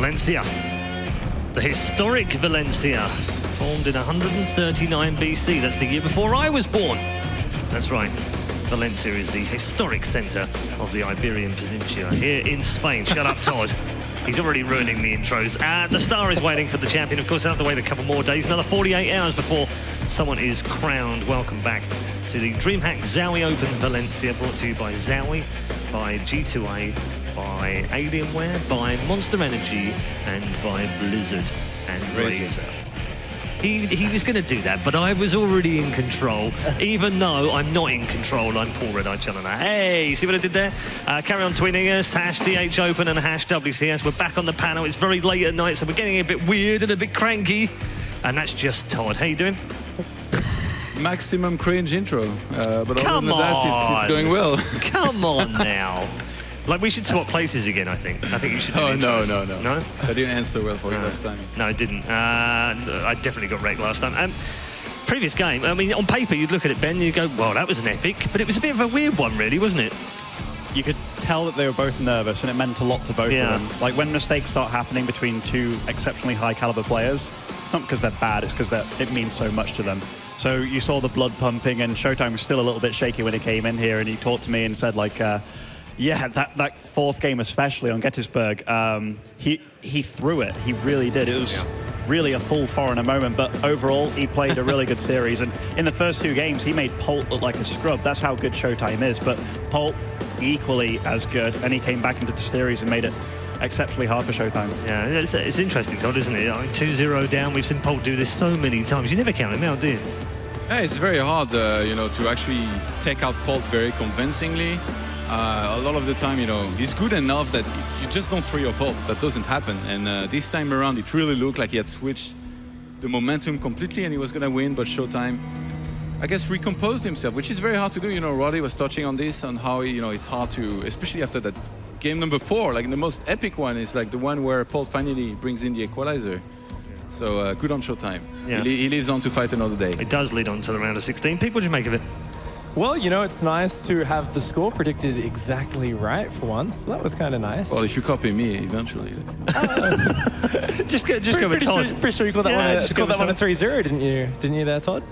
Valencia. The historic Valencia, formed in 139 BC. That's the year before I was born. That's right. Valencia is the historic centre of the Iberian Peninsula here in Spain. Shut up, Todd. He's already ruining the intros. The star is waiting for the champion. Of course, he'll have to wait a couple more days, another 48 hours before someone is crowned. Welcome back to the DreamHack ZOWIE Open Valencia, brought to you by ZOWIE, by G2A, by Alienware, by Monster Energy, and by Blizzard and Razer. He was going to do that, but I was already in control. Even though I'm not in control, I'm Paul Red Eye Challenger. Hey, see what I did there? Carry on tweeting us, #DHOpen and #WCS. We're back on the panel. It's very late at night, so we're getting a bit weird and a bit cranky. And that's just Todd. How you doing? Maximum cringe intro. But Come other than that, it's going well. Come on now. Like, we should swap places again, I think. I think you should do no. No? I didn't answer well for you last time. No, I didn't. I definitely got wrecked last time. Previous game, I mean, on paper, you'd look at it, Ben, and you go, well, that was an epic. But it was a bit of a weird one, really, wasn't it? You could tell that they were both nervous, and it meant a lot to both of them. Like, when mistakes start happening between two exceptionally high-caliber players, it's not because they're bad, it's because it means so much to them. So you saw the blood pumping, and Showtime was still a little bit shaky when he came in here, and he talked to me and said, like, yeah, that fourth game especially on Gettysburg, he threw it. He really did. It was really a full foreigner moment, but overall, he played a really good series. And in the first two games, he made Polt look like a scrub. That's how good Showtime is. But Polt, equally as good, and he came back into the series and made it exceptionally hard for Showtime. Yeah, it's interesting, Todd, isn't it? I mean, 2-0 down. We've seen Polt do this so many times. You never count him out, do you? Yeah, it's very hard, you know, to actually take out Polt very convincingly. A lot of the time, you know, he's good enough that you just don't throw your Polt. That doesn't happen. And this time around, it really looked like he had switched the momentum completely and he was going to win, but Showtime, I guess, recomposed himself, which is very hard to do. You know, Roddy was touching on this, on how, you know, it's hard to, especially after that game number 4, like the most epic one is like the one where Polt finally brings in the equalizer. So good on Showtime. Yeah. He lives on to fight another day. It does lead on to the round of 16. Pete, what do you make of it? Well, you know, it's nice to have the score predicted exactly right for once. That was kind of nice. Well, if you copy me, eventually. just go with Todd. Pretty sure you called that one a 3-0, didn't you? Didn't you there, Todd?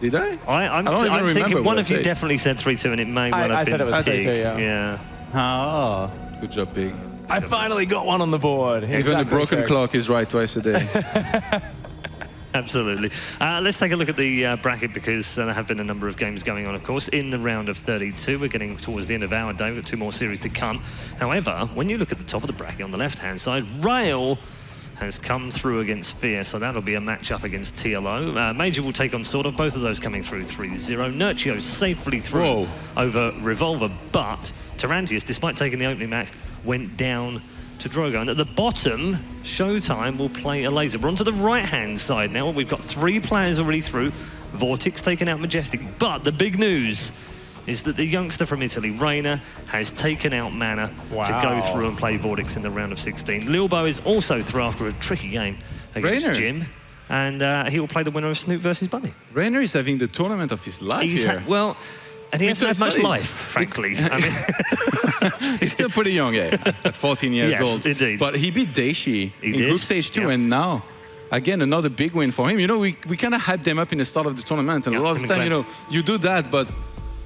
Did I? I'm thinking one of you definitely said 3-2, and it may well have been. I said it was 3-2, yeah. Oh. Good job, Pig. I finally got one on the board. Even the broken clock is right twice a day. Absolutely. Let's take a look at the bracket, because there have been a number of games going on, of course, in the round of 32. We're getting towards the end of our day. We've got 2 more series to come. However, when you look at the top of the bracket on the left-hand side, Rail has come through against Fear, so that'll be a match-up against TLO. Major will take on Sort of, both of those coming through 3-0. Nurchio safely through over Revolver, but Tarantius, despite taking the opening match, went down to Drogo. And at the bottom, Showtime will play a laser. We're on to the right-hand side now. We've got 3 players already through. Vortex taken out Majestic. But the big news is that the youngster from Italy, Reina, has taken out Mana to go through and play Vortex in the round of 16. Lilbo is also through after a tricky game against Jim. And he will play the winner of Snute versus Bunny. Reina is having the tournament of his life here. Well, and he hasn't had much life, frankly. I mean, he's still pretty young, at 14 years old. Indeed. But he beat Daishi in group stage 2, and now, again, another big win for him. You know, we kind of hyped them up in the start of the tournament, and a lot of the time, you know, you do that, but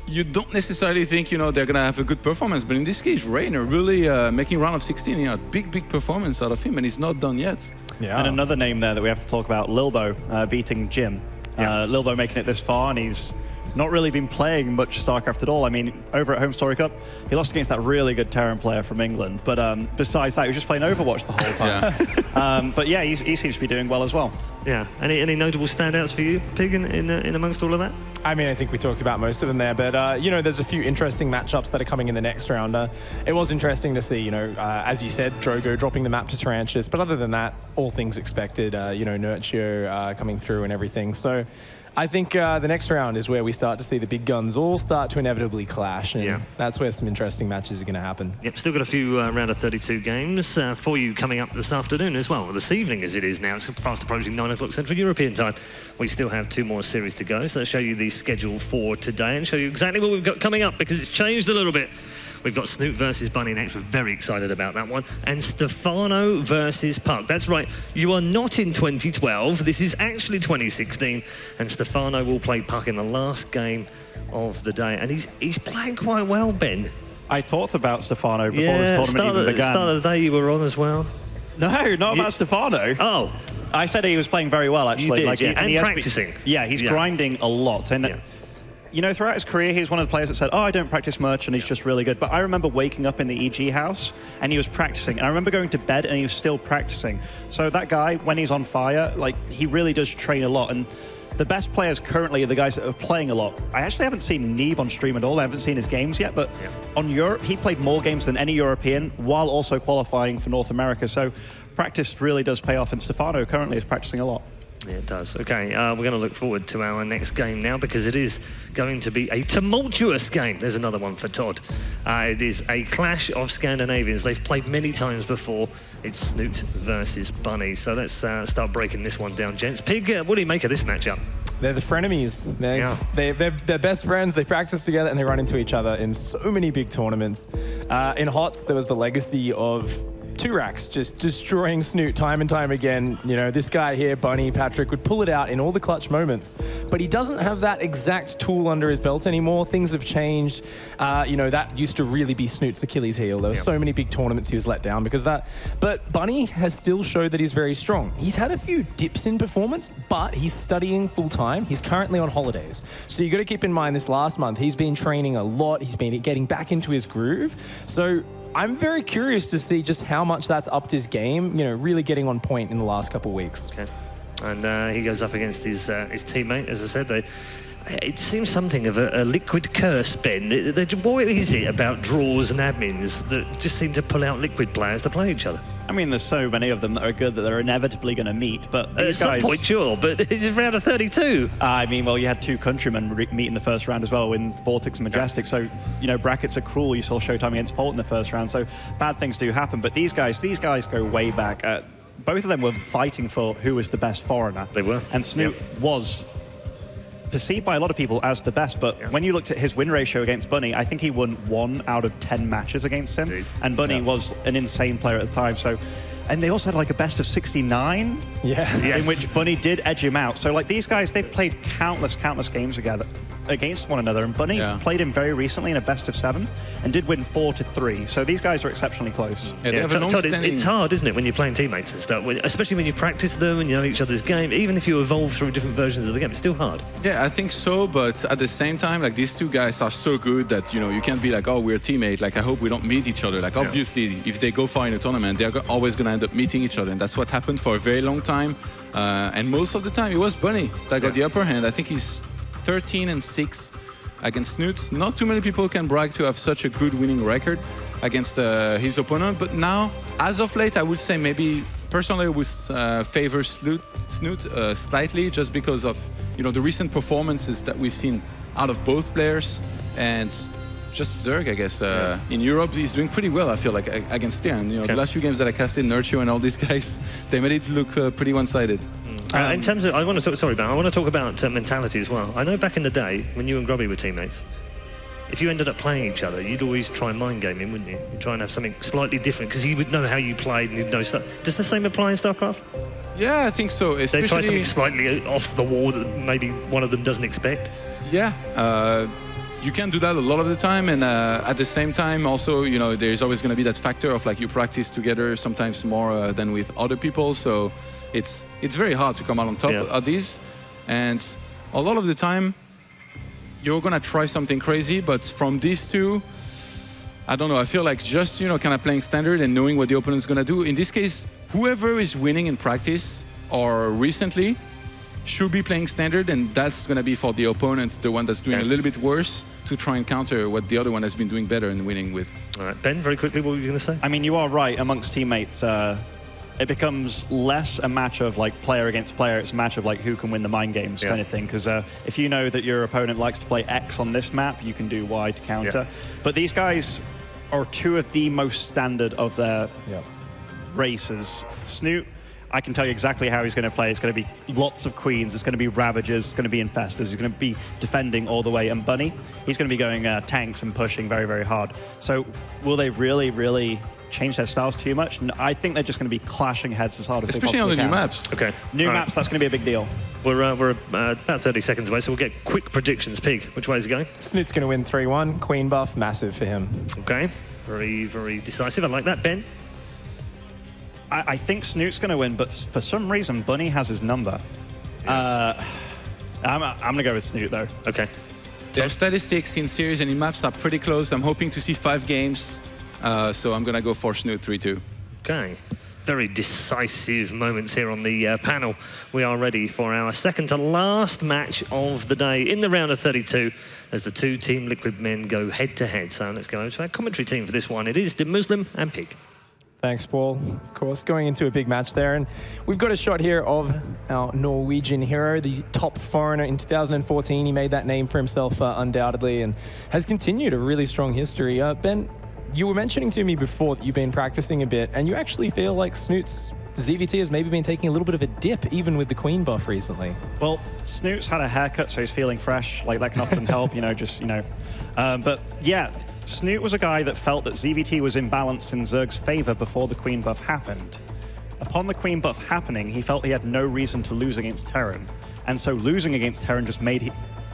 you don't necessarily think, you know, they're going to have a good performance. But in this case, Reina really making round of 16, you know, big performance out of him, and he's not done yet. Yeah. And another name there that we have to talk about, Lilbo beating Jim. Lilbo making it this far, and he's not really been playing much StarCraft at all. I mean, over at Home Story Cup, he lost against that really good Terran player from England. But besides that, he was just playing Overwatch the whole time. But yeah, he seems to be doing well as well. Yeah. Any notable standouts for you, Pig, in amongst all of that? I mean, I think we talked about most of them there, but, you know, there's a few interesting matchups that are coming in the next round. It was interesting to see, you know, as you said, Drogo dropping the map to Tarantius, but other than that, all things expected, you know, Nurchio coming through and everything. So I think the next round is where we start to see the big guns all start to inevitably clash, and that's where some interesting matches are going to happen. Yep, still got a few round of 32 games for you coming up this afternoon as well. This evening, as it is now, it's fast approaching 9 o'clock Central European time. We still have 2 more series to go, so let's show you the schedule for today and show you exactly what we've got coming up, because it's changed a little bit. We've got Snute versus Bunny next. We're very excited about that one. And Stefano versus Puck. That's right. You are not in 2012. This is actually 2016. And Stefano will play Puck in the last game of the day. And he's playing quite well, Ben. I talked about Stefano before this tournament even began. Start of the day you were on as well. No, not about Stefano. Oh. I said he was playing very well, actually. You did, and practicing. He's grinding a lot. And, you know, throughout his career, he was one of the players that said, oh, I don't practice much, and he's just really good. But I remember waking up in the EG house, and he was practicing. And I remember going to bed, and he was still practicing. So that guy, when he's on fire, like, he really does train a lot. And the best players currently are the guys that are playing a lot. I actually haven't seen Neve on stream at all. I haven't seen his games yet, but on Europe, he played more games than any European while also qualifying for North America. So practice really does pay off, and Stefano currently is practicing a lot. Yeah, it does. Okay, we're going to look forward to our next game now because it is going to be a tumultuous game. There's another one for Todd. It is a clash of Scandinavians. They've played many times before. It's Snute versus Bunny. So let's start breaking this one down, gents. Pig, what do you make of this matchup? They're the frenemies. They're best friends. They practice together and they run into each other in so many big tournaments. In HOTS, there was the legacy of 2Racks just destroying Snute time and time again. You know, this guy here, Bunny, Patrick, would pull it out in all the clutch moments. But he doesn't have that exact tool under his belt anymore. Things have changed. You know, that used to really be Snute's Achilles heel. There were so many big tournaments he was let down because of that. But Bunny has still showed that he's very strong. He's had a few dips in performance, but he's studying full time. He's currently on holidays. So you got to keep in mind this last month, he's been training a lot. He's been getting back into his groove. So I'm very curious to see just how much that's upped his game, you know, really getting on point in the last couple of weeks. Okay. And he goes up against his teammate, as I said. It seems something of a liquid curse, Ben. What is it about draws and admins that just seem to pull out liquid players to play each other? I mean, there's so many of them that are good that they're inevitably going to meet, but these guys... At some point, sure, but it's just round of 32. I mean, well, you had two countrymen meet in the first round as well in Vortex and Majestic, so, you know, brackets are cruel. You saw Showtime against Polt in the first round, so bad things do happen, but these guys go way back. Both of them were fighting for who was the best foreigner. They were. And Snute was perceived by a lot of people as the best, but when you looked at his win ratio against Bunny, I think he won 1 out of 10 matches against him. Indeed. And Bunny was an insane player at the time. So, and they also had like a best of 69 in which Bunny did edge him out. So like these guys, they've played countless games together against one another, and Bunny played him very recently in a best of 7 and did win 4-3. So these guys are exceptionally close. Todd, it's hard, isn't it, when you're playing teammates and stuff, especially when you practice them and you know each other's game. Even if you evolve through different versions of the game, it's still hard. Yeah, I think so, but at the same time, like, these two guys are so good that, you know, you can't be like, oh, we're a teammate. Like, I hope we don't meet each other. Like, obviously, if they go far in a tournament, they're always going to end up meeting each other, and that's what happened for a very long time. And most of the time, it was Bunny that got the upper hand. I think he's 13-6 against Snute. Not too many people can brag to have such a good winning record against his opponent, but now, as of late, I would say maybe personally I would favor Snute slightly, just because of, you know, the recent performances that we've seen out of both players, and just Zerg, I guess. In Europe, he's doing pretty well, I feel like, against Stian. You know, the last few games that I casted, Nurture and all these guys, they made it look pretty one-sided. In terms of, I want to talk about mentality as well. I know back in the day when you and Grubby were teammates, if you ended up playing each other, you'd always try and mind game him, wouldn't you? You'd try and have something slightly different because he would know how you played and he'd know stuff. Does the same apply in StarCraft? Yeah, I think so. They try something slightly off the wall that maybe one of them doesn't expect. Yeah, you can do that a lot of the time, and at the same time, also, you know, there's always going to be that factor of like you practice together sometimes more than with other people. So it's very hard to come out on top of these, and a lot of the time you're gonna try something crazy, but from these two, I don't know, I feel like just, you know, kind of playing standard and knowing what the opponent's gonna do. In this case, whoever is winning in practice or recently should be playing standard, and that's gonna be for the opponent, the one that's doing a little bit worse, to try and counter what the other one has been doing better and winning with. All right, Ben, very quickly, what were you gonna say? I mean, you are right, amongst teammates, it becomes less a match of like player against player, it's a match of like who can win the mind games kind of thing. Because if you know that your opponent likes to play X on this map, you can do Y to counter. But these guys are two of the most standard of their races. Snute, I can tell you exactly how he's going to play. It's going to be lots of queens. It's going to be ravagers. It's going to be infestors. He's going to be defending all the way. And Bunny, he's going to be going tanks and pushing very, very hard. So will they really, really change their styles too much? And I think they're just going to be clashing heads as hard as especially they on possibly the new can. maps. Okay. New maps, that's going to be a big deal. We're about 30 seconds away, so we'll get quick predictions. Pig, which way is he going? Snoot's going to win 3-1. Queen buff, massive for him. Okay. Very, very decisive. I like that. Ben? I think Snoot's going to win, but for some reason, Bunny has his number. I'm going to go with Snute, though. Okay. Their statistics in series and in maps are pretty close. I'm hoping to see 5 games. So I'm going to go for Snute 3-2. Okay. Very decisive moments here on the panel. We are ready for our second to last match of the day in the round of 32 as the two Team Liquid men go head-to-head. So let's go to our commentary team for this one. It is the Muslim and Pig. Thanks, Paul. Of course, going into a big match there. And we've got a shot here of our Norwegian hero, the top foreigner in 2014. He made that name for himself undoubtedly and has continued a really strong history. Ben, you were mentioning to me before that you've been practicing a bit, and you actually feel like Snute's ZvT has maybe been taking a little bit of a dip, even with the Queen buff recently. Well, Snute's had a haircut, so he's feeling fresh. Like, that can often help, But yeah, Snute was a guy that felt that ZvT was imbalanced in Zerg's favor before the Queen buff happened. Upon the Queen buff happening, he felt he had no reason to lose against Terran. And so losing against Terran just meant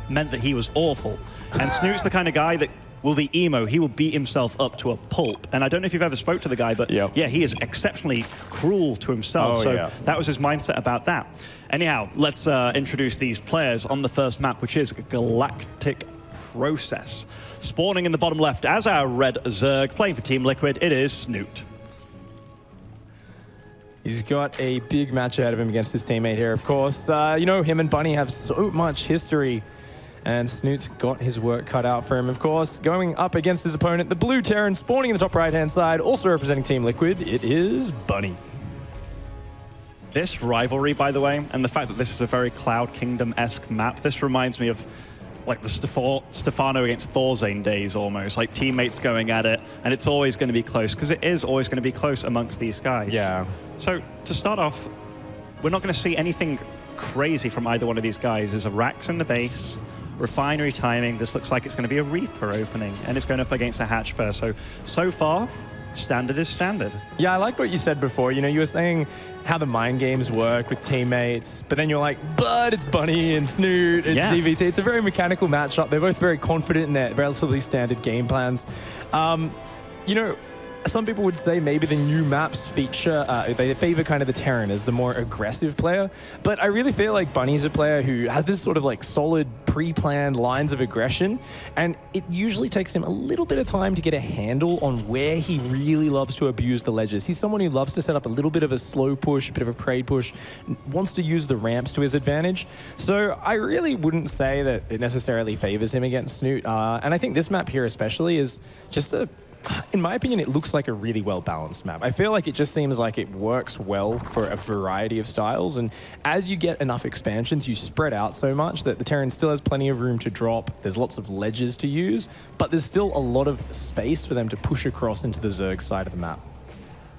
that he was awful. And Snute's the kind of guy that will be emo. He will beat himself up to a pulp. And I don't know if you've ever spoke to the guy, but yeah, he is exceptionally cruel to himself. That was his mindset about that. Anyhow, let's introduce these players on the first map, which is Galactic Process. Spawning in the bottom left as our red Zerg, playing for Team Liquid, it is Snute. He's got a big match ahead of him against his teammate here, of course. Him and Bunny have so much history. And Snute's got his work cut out for him, of course. Going up against his opponent, the blue Terran, spawning in the top right-hand side, also representing Team Liquid, it is Bunny. This rivalry, by the way, and the fact that this is a very Cloud Kingdom-esque map, this reminds me of like the Stefano against Thorzane days almost, like teammates going at it, and it's always going to be close, because it is always going to be close amongst these guys. Yeah. So, to start off, we're not going to see anything crazy from either one of these guys. There's a Rax in the base, Refinery timing. This looks like it's going to be a Reaper opening, and it's going up against a Hatch first. So far, standard is standard. Yeah, I like what you said before. You were saying how the mind games work with teammates, but then you're like, but it's Bunny and Snute, it's ZvT. It's a very mechanical matchup. They're both very confident in their relatively standard game plans. Some people would say maybe the new maps feature, they favor kind of the Terran as the more aggressive player, but I really feel like Bunny's a player who has this sort of like solid pre-planned lines of aggression, and it usually takes him a little bit of time to get a handle on where he really loves to abuse the ledges. He's someone who loves to set up a little bit of a slow push, a bit of a parade push, wants to use the ramps to his advantage. So I really wouldn't say that it necessarily favors him against Snute, and I think this map here especially is just in my opinion, it looks like a really well-balanced map. I feel like it just seems like it works well for a variety of styles, and as you get enough expansions, you spread out so much that the Terran still has plenty of room to drop. There's lots of ledges to use, but there's still a lot of space for them to push across into the Zerg side of the map.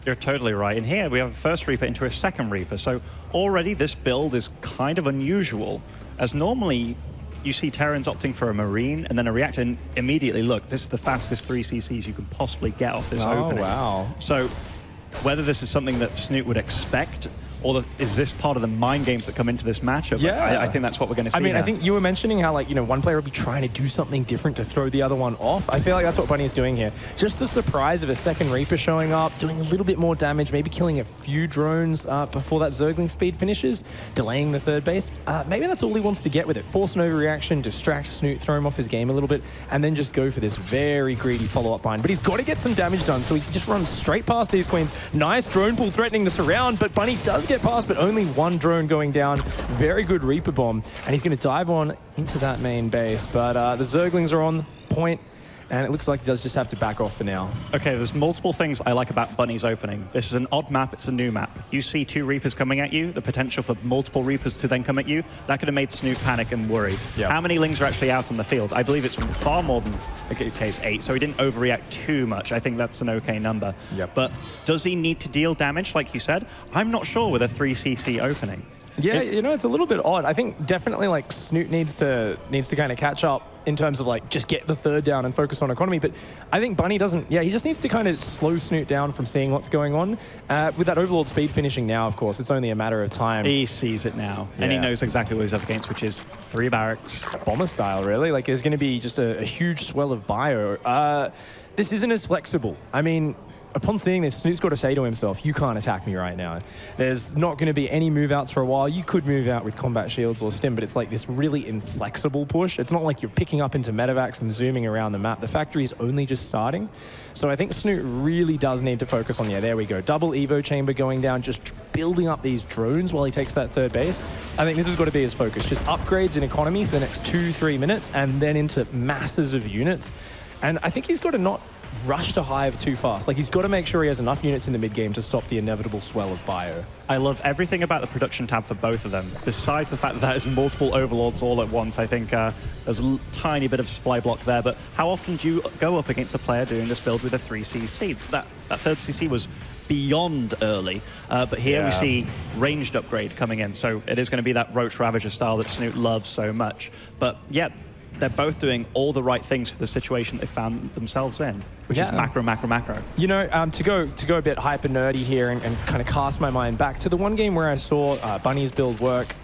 You're totally right. And here we have a first Reaper into a second Reaper, so already this build is kind of unusual, as normally you see Terrans opting for a Marine and then a Reactor, and immediately, look, this is the fastest 3 CCs you can possibly get off this opening. Oh, wow. So whether this is something that Snute would expect, or is this part of the mind games that come into this matchup? Yeah. I think that's what we're going to see. I mean, here. I think you were mentioning how, one player would be trying to do something different to throw the other one off. I feel like that's what Bunny is doing here. Just the surprise of a second Reaper showing up, doing a little bit more damage, maybe killing a few drones before that Zergling speed finishes, delaying the third base. Maybe that's all he wants to get with it. Force an overreaction, distract Snute, throw him off his game a little bit, and then just go for this very greedy follow-up bind. But he's got to get some damage done, so he just runs straight past these queens. Nice drone pull threatening the surround, but Bunny does get past, but only one drone going down. Very good Reaper bomb, and he's going to dive on into that main base. But the Zerglings are on point, And it looks like he does just have to back off for now. Okay, there's multiple things I like about Bunny's opening. This is an odd map, it's a new map. You see 2 Reapers coming at you, the potential for multiple Reapers to then come at you, that could have made Snute panic and worry. Yep. How many Lings are actually out on the field? I believe it's far more than, in case 8, so he didn't overreact too much. I think that's an okay number. Yep. But does he need to deal damage, like you said? I'm not sure with a 3cc opening. Yeah, you know, it's a little bit odd. I think definitely like Snute needs to kind of catch up in terms of like just get the 3rd down and focus on economy. But I think Bunny doesn't. Yeah, he just needs to kind of slow Snute down from seeing what's going on. With that Overlord speed finishing now, of course, it's only a matter of time. He sees it now, and he knows exactly what he's up against, which is 3 barracks. Bomber style, really. Like there's going to be just a huge swell of bio. This isn't as flexible. I mean, upon seeing this, Snute's got to say to himself, you can't attack me right now. There's not going to be any move outs for a while. You could move out with combat shields or stim, but it's like this really inflexible push. It's not like you're picking up into medevacs and zooming around the map. The factory's only just starting. So I think Snute really does need to focus on, there we go. Double Evo chamber going down, just building up these drones while he takes that 3rd base. I think this has got to be his focus. Just upgrades in economy for the next 2-3 minutes and then into masses of units. And I think he's got to not rush to Hive too fast. Like, he's got to make sure he has enough units in the mid-game to stop the inevitable swell of bio. I love everything about the production tab for both of them. Besides the fact that there's multiple Overlords all at once, I think there's a tiny bit of supply block there. But how often do you go up against a player doing this build with a 3cc? That 3rd CC was beyond early, but here we see ranged upgrade coming in. So it is going to be that Roach Ravager style that Snute loves so much. But yeah, they're both doing all the right things for the situation they found themselves in, which is macro, macro, macro. You know, to go a bit hyper nerdy here and kind of cast my mind back to the one game where I saw Bunny's build work.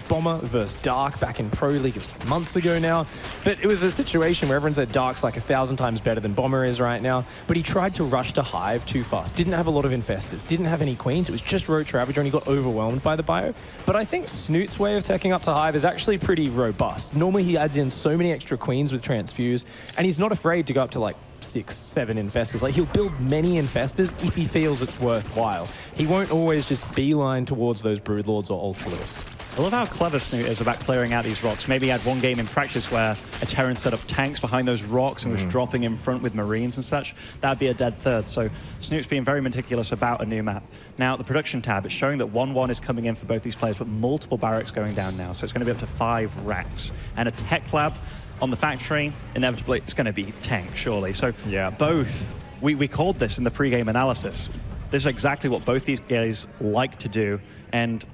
Bomber versus Dark back in Pro League. It was months ago now. But it was a situation where everyone said Dark's like 1,000 times better than Bomber is right now. But he tried to rush to Hive too fast. Didn't have a lot of infestors. Didn't have any queens. It was just Roach Ravager and he got overwhelmed by the bio. But I think Snute's way of taking up to Hive is actually pretty robust. Normally he adds in so many extra queens with Transfuse. And he's not afraid to go up to like 6, 7 infestors. Like, he'll build many infestors if he feels it's worthwhile. He won't always just beeline towards those Broodlords or Ultralisks. I love how clever Snute is about clearing out these rocks. Maybe he had one game in practice where a Terran set up tanks behind those rocks and was dropping in front with Marines and such. That'd be a dead 3rd. So Snute's being very meticulous about a new map. Now, the production tab, it's showing that 1-1 is coming in for both these players, but multiple barracks going down now. So it's going to be up to 5 racks. And a tech lab on the factory, inevitably, it's going to be tank, surely. So both, we called this in the pre-game analysis. This is exactly what both these guys like to do. And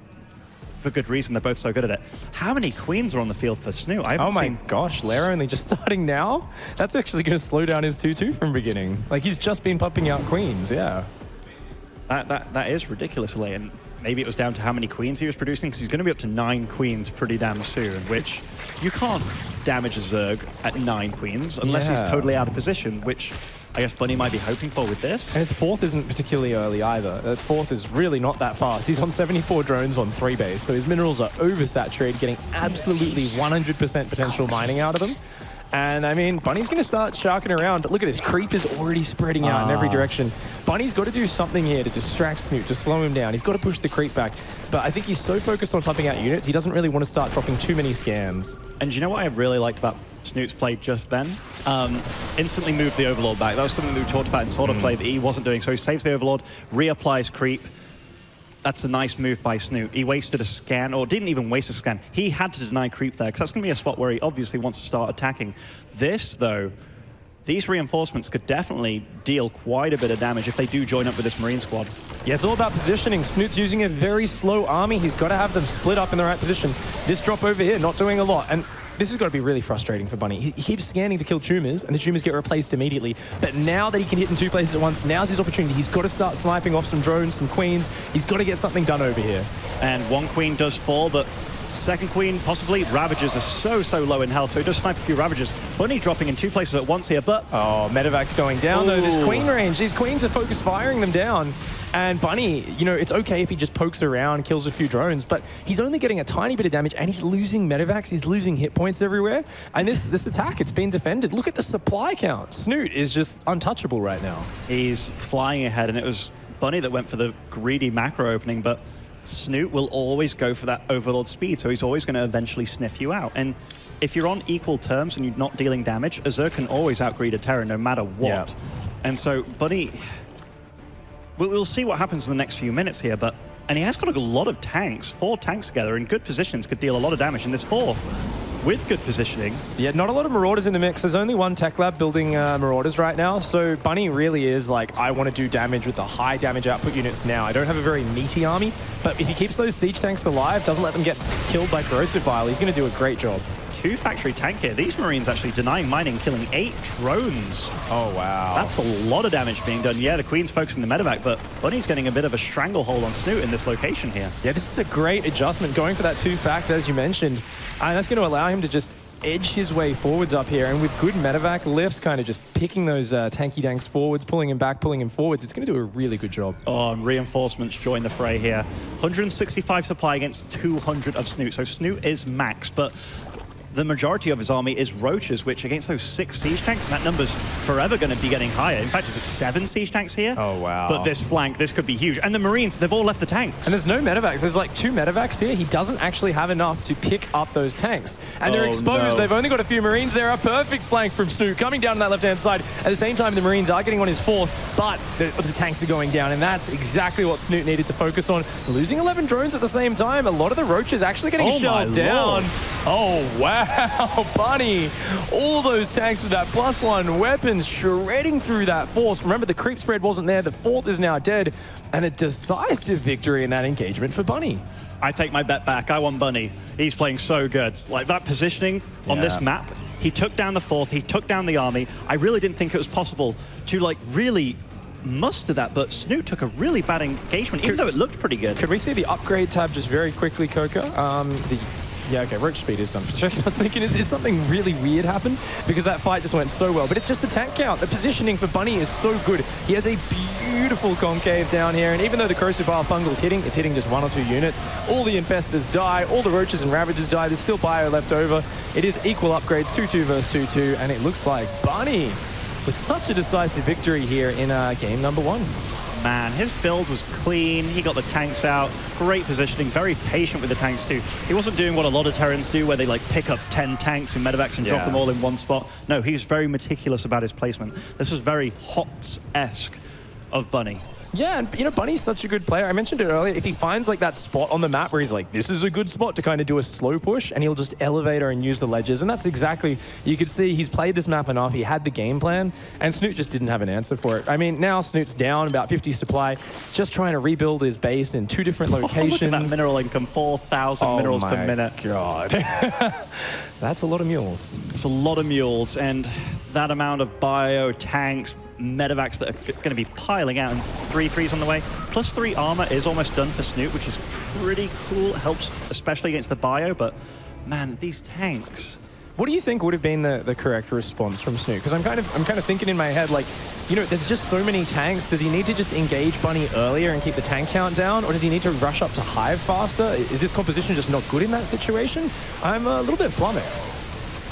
for good reason, they're both so good at it. How many queens are on the field for Snute? Oh my gosh, Lair only just starting now? That's actually going to slow down his 2-2 from beginning. Like, he's just been pumping out queens, That is ridiculously, and maybe it was down to how many queens he was producing, because he's going to be up to 9 queens pretty damn soon, which you can't damage a Zerg at 9 queens unless he's totally out of position, which I guess Bunny might be hoping for with this. And his 4th isn't particularly early either. 4th is really not that fast. He's on 74 drones on 3 base, so his minerals are oversaturated, getting absolutely 100% potential mining out of them. And I mean, Bunny's going to start sharking around, but look at this, creep is already spreading out in every direction. Bunny's got to do something here to distract Snute, to slow him down. He's got to push the creep back. But I think he's so focused on pumping out units, he doesn't really want to start dropping too many scans. And do you know what I really liked about Snute's play just then? Instantly moved the Overlord back. That was something that we talked about in sort of play that he wasn't doing. So he saves the Overlord, reapplies creep. That's a nice move by Snute. He wasted a scan, or didn't even waste a scan. He had to deny creep there, because that's going to be a spot where he obviously wants to start attacking. This, though, these reinforcements could definitely deal quite a bit of damage if they do join up with this Marine squad. Yeah, it's all about positioning. Snute's using a very slow army. He's got to have them split up in the right position. This drop over here, not doing a lot. And this has got to be really frustrating for Bunny. He keeps scanning to kill tumors, and the tumors get replaced immediately. But now that he can hit in 2 places at once, now's his opportunity. He's got to start sniping off some drones, some queens. He's got to get something done over here. And 1 queen does fall, but 2nd queen, possibly. Ravagers are so low in health, so he does snipe a few Ravagers. Bunny dropping in 2 places at once here, but... Oh, medevac's going down, though. This queen range, these queens are focused firing them down. And Bunny, you know, it's okay if he just pokes around, kills a few drones, but he's only getting a tiny bit of damage, and he's losing medevacs, he's losing hit points everywhere. And this attack, it's been defended. Look at the supply count. Snute is just untouchable right now. He's flying ahead, and it was Bunny that went for the greedy macro opening, but Snute will always go for that overlord speed, so he's always going to eventually sniff you out. And if you're on equal terms and you're not dealing damage, Azur can always outgreed a Terran no matter what. Yeah. And so Bunny, we'll see what happens in the next few minutes here, but and he has got a lot of tanks, 4 tanks together in good positions, could deal a lot of damage in this 4th. With good positioning. Yeah, not a lot of Marauders in the mix. There's only one tech lab building Marauders right now. So Bunny really is like, I want to do damage with the high damage output units now. I don't have a very meaty army, but if he keeps those siege tanks alive, doesn't let them get killed by Corrosive Vial, he's going to do a great job. 2 factory tank here. These Marines actually denying mining, killing 8 drones. Oh, wow. That's a lot of damage being done. Yeah, the Queen's focusing the medevac, but Bunny's getting a bit of a stranglehold on Snute in this location here. Yeah, this is a great adjustment, going for that 2-fact, as you mentioned. And that's going to allow him to just edge his way forwards up here. And with good medevac lifts, kind of just picking those tanky danks forwards, pulling him back, pulling him forwards, it's going to do a really good job. Oh, and reinforcements join the fray here. 165 supply against 200 of Snute. So Snute is max, but the majority of his army is roaches, which against those 6 siege tanks, that number's forever going to be getting higher. In fact, is it 7 siege tanks here? Oh, wow. But this flank, this could be huge. And the Marines, they've all left the tanks. And there's no medevacs. There's like 2 medevacs here. He doesn't actually have enough to pick up those tanks. And they're exposed. No. They've only got a few Marines there. A perfect flank from Snute coming down on that left-hand side. At the same time, the Marines are getting on his 4th, but the tanks are going down. And that's exactly what Snute needed to focus on. Losing 11 drones at the same time. A lot of the roaches actually getting shelled down. Lord. Oh, wow. Bunny, all those tanks with that +1 weapons shredding through that force. Remember, the creep spread wasn't there. The 4th is now dead. And a decisive victory in that engagement for Bunny. I take my bet back. I want Bunny. He's playing so good. Like that positioning on this map, he took down the 4th, he took down the army. I really didn't think it was possible to like really muster that, but Snute took a really bad engagement, even though it looked pretty good. Could we see the upgrade tab just very quickly, Coca? Yeah, okay, roach speed is done for sure. I was thinking, is something really weird happened? Because that fight just went so well. But it's just the tank count. The positioning for Bunny is so good. He has a beautiful concave down here. And even though the Corrosive Vial Fungal is hitting, it's hitting just 1 or 2 units. All the Infestors die. All the Roaches and Ravagers die. There's still Bio left over. It is equal upgrades, 2-2 versus 2-2. And it looks like Bunny with such a decisive victory here in game number 1. Man, his build was clean. He got the tanks out. Great positioning. Very patient with the tanks too. He wasn't doing what a lot of Terrans do, where they like pick up 10 tanks and medevacs and drop them all in one spot. No, he's very meticulous about his placement. This was very HOTS-esque of Bunny. Yeah, and you know, Bunny's such a good player. I mentioned it earlier. If he finds like that spot on the map where he's like, this is a good spot to kind of do a slow push, and he'll just elevate her and use the ledges. And that's exactly, you could see he's played this map enough. He had the game plan, and Snute just didn't have an answer for it. I mean, now Snute's down about 50 supply, just trying to rebuild his base in 2 different locations. Look at that mineral income, 4,000 minerals per minute. God. That's a lot of mules. It's a lot of mules, and that amount of bio, tanks, medevacs that are going to be piling out, and 3/3s on the way. +3 armor is almost done for Snute, which is pretty cool. It helps, especially against the bio, but man, these tanks. What do you think would have been the correct response from Snute? Because I'm kind of thinking in my head, like, you know, there's just so many tanks. Does he need to just engage Bunny earlier and keep the tank count down, or does he need to rush up to Hive faster? Is this composition just not good in that situation? I'm a little bit flummoxed.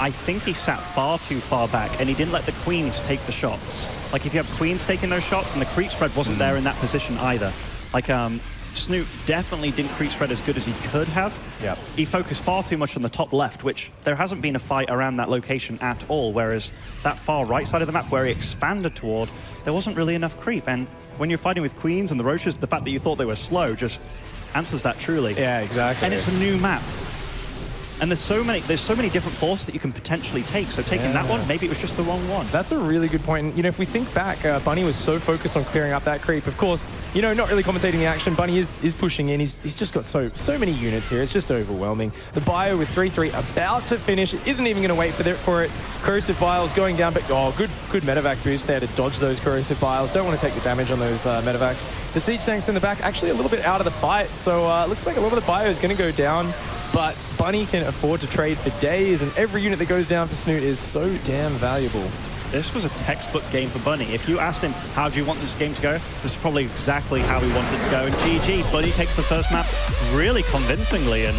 I think he sat far too far back, and he didn't let the Queens take the shots. Like, if you have Queens taking those shots, and the creep spread wasn't there in that position either. Like, Snute definitely didn't creep spread as good as he could have. Yep. He focused far too much on the top left, which there hasn't been a fight around that location at all, whereas that far right side of the map where he expanded toward, there wasn't really enough creep. And when you're fighting with Queens and the Roaches, the fact that you thought they were slow just answers that truly. Yeah, exactly. And it's a new map. And there's so many different forces that you can potentially take. So taking that one, maybe it was just the wrong one. That's a really good point. And, you know, if we think back, Bunny was so focused on clearing up that creep. Of course, you know, not really commentating the action. Bunny is pushing in. He's just got so many units here. It's just overwhelming. The bio with 3-3 about to finish. Isn't even going to wait for it. Corrosive Vials going down, but good medevac boost there to dodge those Corrosive Vials. Don't want to take the damage on those medevacs. The siege tanks in the back actually a little bit out of the fight. So it looks like a lot of the bio is going to go down. But Bunny can afford to trade for days, and every unit that goes down for Snute is so damn valuable. This was a textbook game for Bunny. If you asked him, how do you want this game to go? This is probably exactly how he wanted it to go. And GG, Bunny takes the first map really convincingly, and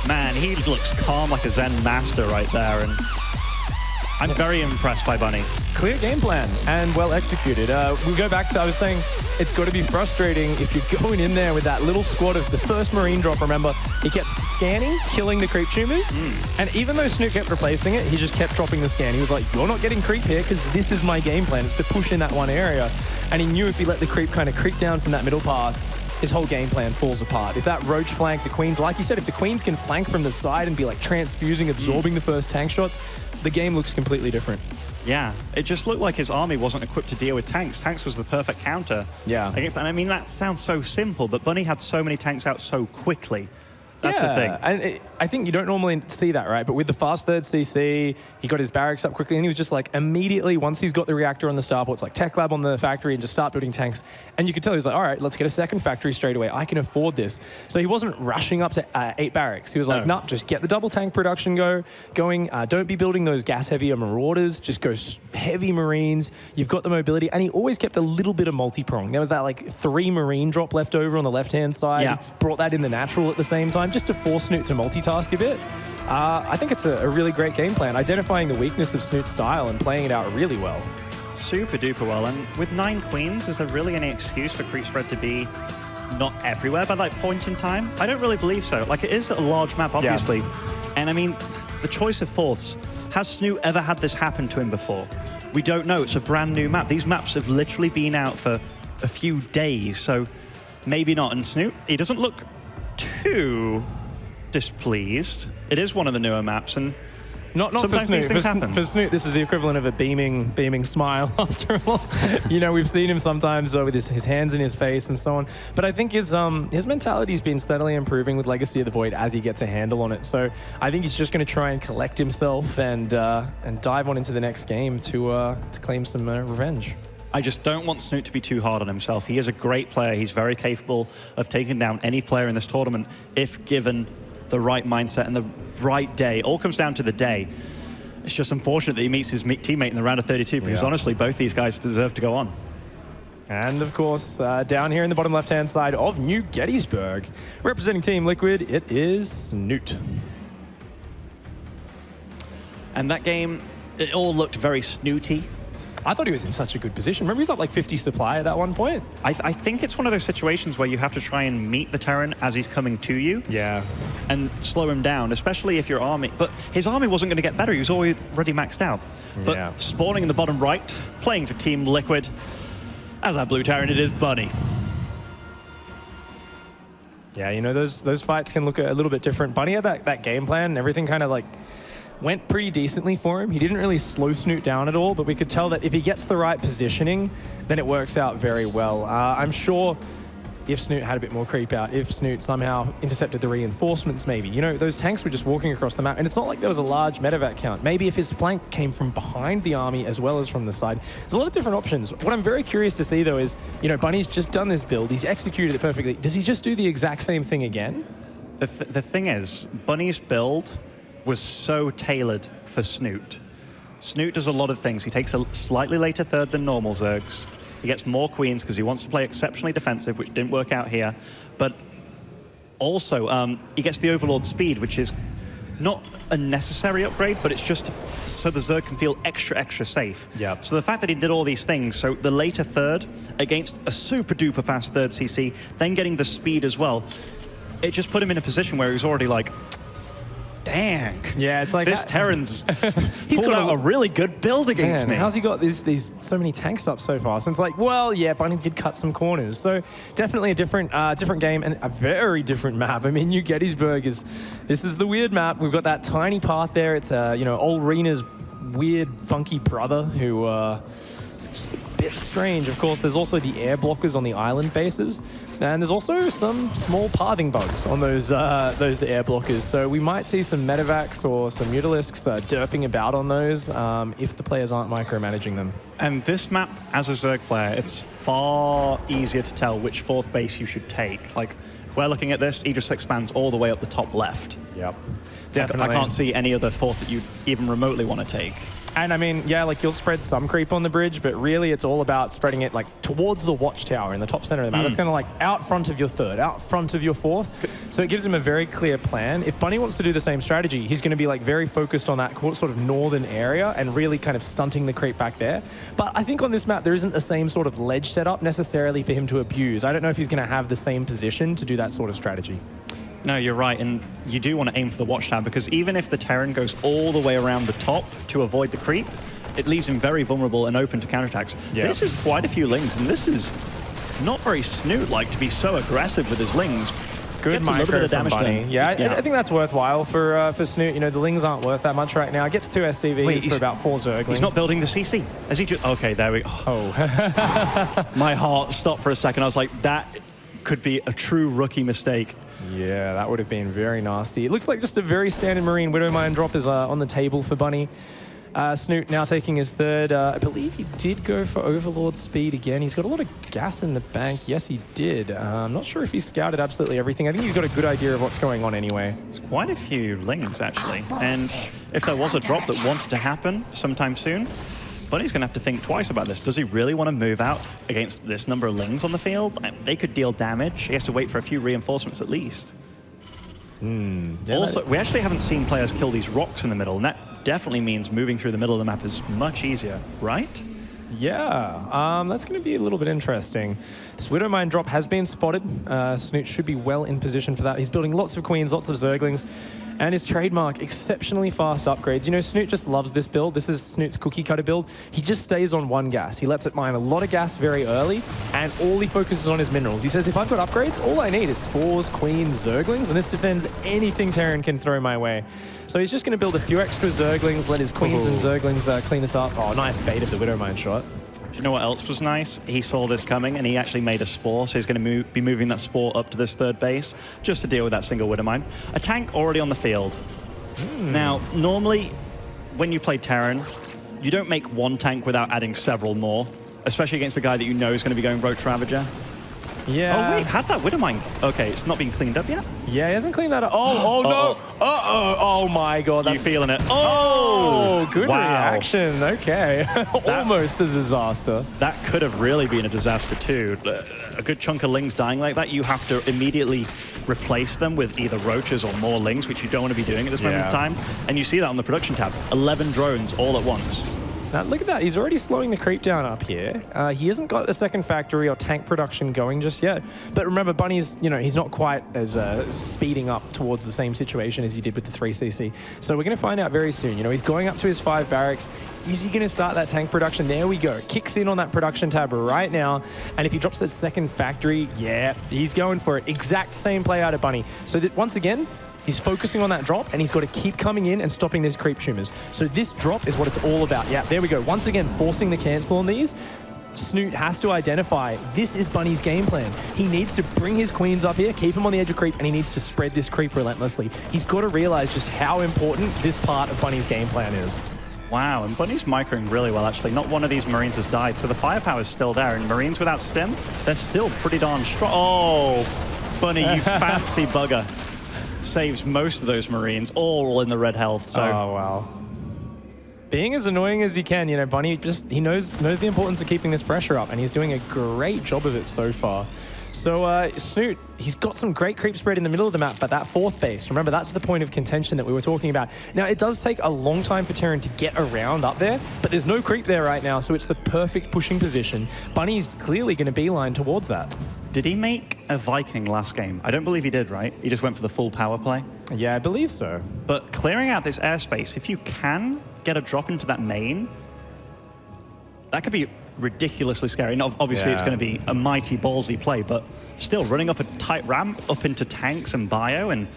man, he looks calm like a Zen master right there. And I'm very impressed by Bunny. clear game plan and well executed. We go back to, I was saying, it's got to be frustrating if you're going in there with that little squad of the first Marine drop. Remember, he kept scanning, killing the creep tumors. And even though Snute kept replacing it, he just kept dropping the scan. He was like, you're not getting creep here because this is my game plan. It's to push in that one area. And he knew if he let the creep kind of creep down from that middle path, his whole game plan falls apart. If that roach flank, the queens, like you said, if the queens can flank from the side and be like transfusing, absorbing the first tank shots, the game looks completely different. Yeah, it just looked like his army wasn't equipped to deal with tanks. Tanks was the perfect counter. Yeah. Against that. And I mean, that sounds so simple, but Bunny had so many tanks out so quickly. That's the thing. And I think you don't normally see that, right? But with the fast third CC, he got his barracks up quickly, and he was just like, immediately, once he's got the reactor on the starports, like tech lab on the factory, and just start building tanks. And you could tell he was like, all right, let's get a second factory straight away. I can afford this. So he wasn't rushing up to 8 barracks. He was like, no, just get the double tank production going. Don't be building those gas-heavier marauders. Just go heavy Marines. You've got the mobility. And he always kept a little bit of multi-prong. There was that like 3 Marine drop left over on the left-hand side. Yeah. Brought that in the natural at the same time, just to force Snute to multitask a bit. I think it's a really great game plan, identifying the weakness of Snute's style and playing it out really well. Super duper well. And with 9 queens, is there really any excuse for creep spread to be not everywhere by that point in time? I don't really believe so. Like, it is a large map, obviously. Yeah. And I mean, the choice of fourths, has Snute ever had this happen to him before? We don't know. It's a brand new map. These maps have literally been out for a few days, so maybe not. And Snute, he doesn't look too displeased. It is one of the newer maps, and not for Snute. For Snute, this is the equivalent of a beaming smile after a loss. You know, we've seen him sometimes with his hands in his face and so on. But I think his mentality's been steadily improving with Legacy of the Void as he gets a handle on it. So I think he's just going to try and collect himself and dive on into the next game to claim some revenge. I just don't want Snute to be too hard on himself. He is a great player. He's very capable of taking down any player in this tournament if given the right mindset and the right day. It all comes down to the day. It's just unfortunate that he meets his teammate in the round of 32 because honestly, both these guys deserve to go on. And of course, down here in the bottom left-hand side of New Gettysburg, representing Team Liquid, it is Snute. And that game, it all looked very snooty. I thought he was in such a good position. Remember, he's up like 50 supply at that one point? I think it's one of those situations where you have to try and meet the Terran as he's coming to you. Yeah. And slow him down, especially if your army... But his army wasn't going to get better. He was already maxed out. But spawning in the bottom right, playing for Team Liquid, as our blue Terran, it is Bunny. Yeah, you know, those fights can look a little bit different. Bunny had that game plan and everything kind of like went pretty decently for him. He didn't really slow Snute down at all, but we could tell that if he gets the right positioning, then it works out very well. I'm sure if Snute had a bit more creep out, if Snute somehow intercepted the reinforcements maybe. You know, those tanks were just walking across the map, and it's not like there was a large medevac count. Maybe if his flank came from behind the army as well as from the side. There's a lot of different options. What I'm very curious to see, though, is, you know, Bunny's just done this build. He's executed it perfectly. Does he just do the exact same thing again? The thing is, Bunny's build was so tailored for Snute. Snute does a lot of things. He takes a slightly later third than normal Zergs. He gets more queens because he wants to play exceptionally defensive, which didn't work out here. But also, he gets the Overlord speed, which is not a necessary upgrade, but it's just so the Zerg can feel extra safe. Yep. So the fact that he did all these things, so the later third against a super duper fast third CC, then getting the speed as well, it just put him in a position where he was already like, dang. Yeah, it's like this Terran's he's got a really good build against me. How's he got these so many tanks up so fast? And it's like, well, yeah, Bunny did cut some corners. So definitely a different game and a very different map. I mean, New Gettysburg this is the weird map. We've got that tiny path there. It's you know, old Rena's weird, funky brother who it's just a bit strange. Of course, there's also the air blockers on the island bases. And there's also some small pathing bugs on those air blockers. So we might see some medevacs or some mutalisks derping about on those if the players aren't micromanaging them. And this map, as a Zerg player, it's far easier to tell which fourth base you should take. Like, if we're looking at this, he just expands all the way up the top left. Yep. Definitely. I can't see any other fourth that you even remotely want to take. And I mean, yeah, like you'll spread some creep on the bridge, but really it's all about spreading it like towards the watchtower in the top center of the map. That's kind of like out front of your third, out front of your fourth. So it gives him a very clear plan. If Bunny wants to do the same strategy, he's going to be like very focused on that sort of northern area and really kind of stunting the creep back there. But I think on this map, there isn't the same sort of ledge setup necessarily for him to abuse. I don't know if he's going to have the same position to do that sort of strategy. No, you're right, and you do want to aim for the watchtower because even if the Terran goes all the way around the top to avoid the creep, it leaves him very vulnerable and open to counterattacks. Yeah. This is quite a few lings, and this is not very Snute-like to be so aggressive with his lings. Good micro from Bunny. Yeah, I think that's worthwhile for Snute. You know, the lings aren't worth that much right now. Gets 2 SCVs for about 4 Zerglings. He's not building the CC. Has he just... Okay, there we go. Oh. My heart stopped for a second. I was like, that could be a true rookie mistake. Yeah, that would have been very nasty. It looks like just a very standard Marine Widowmine drop is on the table for Bunny. Snute now taking his third. I believe he did go for Overlord speed again. He's got a lot of gas in the bank. Yes, he did. I'm not sure if he scouted absolutely everything. I think he's got a good idea of what's going on anyway. There's quite a few lings, actually. And if there was a drop that wanted to happen sometime soon, Bunny's going to have to think twice about this. Does he really want to move out against this number of lings on the field? They could deal damage. He has to wait for a few reinforcements at least. Yeah, also, we actually haven't seen players kill these rocks in the middle, and that definitely means moving through the middle of the map is much easier, right? Yeah, that's going to be a little bit interesting. This Widowmine drop has been spotted. Snute should be well in position for that. He's building lots of queens, lots of Zerglings, and his trademark, exceptionally fast upgrades. You know, Snute just loves this build. This is Snute's cookie cutter build. He just stays on one gas. He lets it mine a lot of gas very early, and all he focuses on is minerals. He says, if I've got upgrades, all I need is spores, queens, Zerglings, and this defends anything Terran can throw my way. So he's just going to build a few extra Zerglings, let his queens and Zerglings clean this up. Oh, nice bait of the Widowmine shot. Do you know what else was nice? He saw this coming and he actually made a spore, so he's going to be moving that spore up to this third base just to deal with that single Widowmine. A tank already on the field. Now, normally when you play Terran, you don't make one tank without adding several more, especially against a guy that you know is going to be going Roach Ravager. Yeah. Oh, wait, had that Widowmine. Okay, it's not been cleaned up yet? Yeah, he hasn't cleaned that up. Oh, no. Uh-oh. Oh, my God. That's... You feeling it? Oh, good reaction. Okay. Almost a disaster. That could have really been a disaster, too. A good chunk of lings dying like that, you have to immediately replace them with either roaches or more lings, which you don't want to be doing at this moment in time. And you see that on the production tab. 11 drones all at once. Now, look at that. He's already slowing the creep down up here. He hasn't got a second factory or tank production going just yet. But remember, Bunny's, you know, he's not quite as speeding up towards the same situation as he did with the 3cc. So we're going to find out very soon. You know, he's going up to his 5 barracks. Is he going to start that tank production? There we go. Kicks in on that production tab right now. And if he drops that second factory, yeah, he's going for it. Exact same play out of Bunny. So that once again, he's focusing on that drop, and he's got to keep coming in and stopping these creep tumors. So this drop is what it's all about. Yeah, there we go. Once again, forcing the cancel on these. Snute has to identify this is Bunny's game plan. He needs to bring his queens up here, keep him on the edge of creep, and he needs to spread this creep relentlessly. He's got to realize just how important this part of Bunny's game plan is. Wow, and Bunny's microing really well, actually. Not one of these Marines has died, so the firepower is still there. And Marines without stim, they're still pretty darn strong. Oh, Bunny, you fancy bugger. Saves most of those Marines, all in the red health. So. Oh, wow. Being as annoying as he can, you know, Bunny he knows the importance of keeping this pressure up, and he's doing a great job of it so far. So Snute, he's got some great creep spread in the middle of the map, but that fourth base, remember, that's the point of contention that we were talking about. Now, it does take a long time for Terran to get around up there, but there's no creep there right now, so it's the perfect pushing position. Bunny's clearly going to beeline towards that. Did he make a Viking last game? I don't believe he did, right? He just went for the full power play? Yeah, I believe so. But clearing out this airspace, if you can get a drop into that main, that could be ridiculously scary. And obviously, it's going to be a mighty ballsy play, but still running up a tight ramp up into tanks and bio and...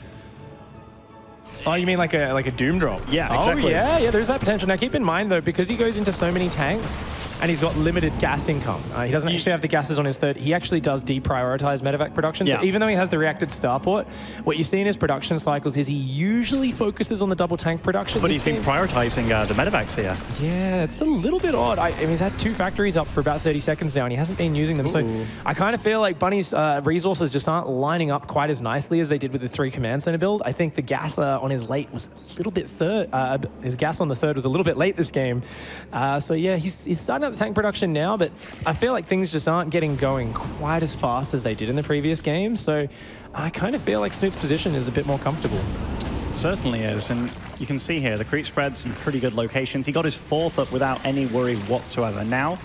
Oh, you mean like a Doom drop? Yeah, exactly. Oh, yeah, there's that potential. Now, keep in mind, though, because he goes into so many tanks, and he's got limited gas income. He doesn't actually have the gases on his third. He actually does deprioritize medevac production. So even though he has the reacted starport, what you see in his production cycles is he usually focuses on the double tank production. But he's been prioritizing the medevacs here. Yeah, it's a little bit odd. I mean, he's had 2 factories up for about 30 seconds now, and he hasn't been using them. So I kind of feel like Bunny's resources just aren't lining up quite as nicely as they did with the 3 command center build. I think the gas on his late was a little bit his gas on the third was a little bit late this game. So yeah, he's starting out the tank production now, but I feel like things just aren't getting going quite as fast as they did in the previous game. So I kind of feel like Snoot's position is a bit more comfortable. It certainly is, and you can see here the creep spreads in pretty good locations. He got his 4th up without any worry whatsoever. Now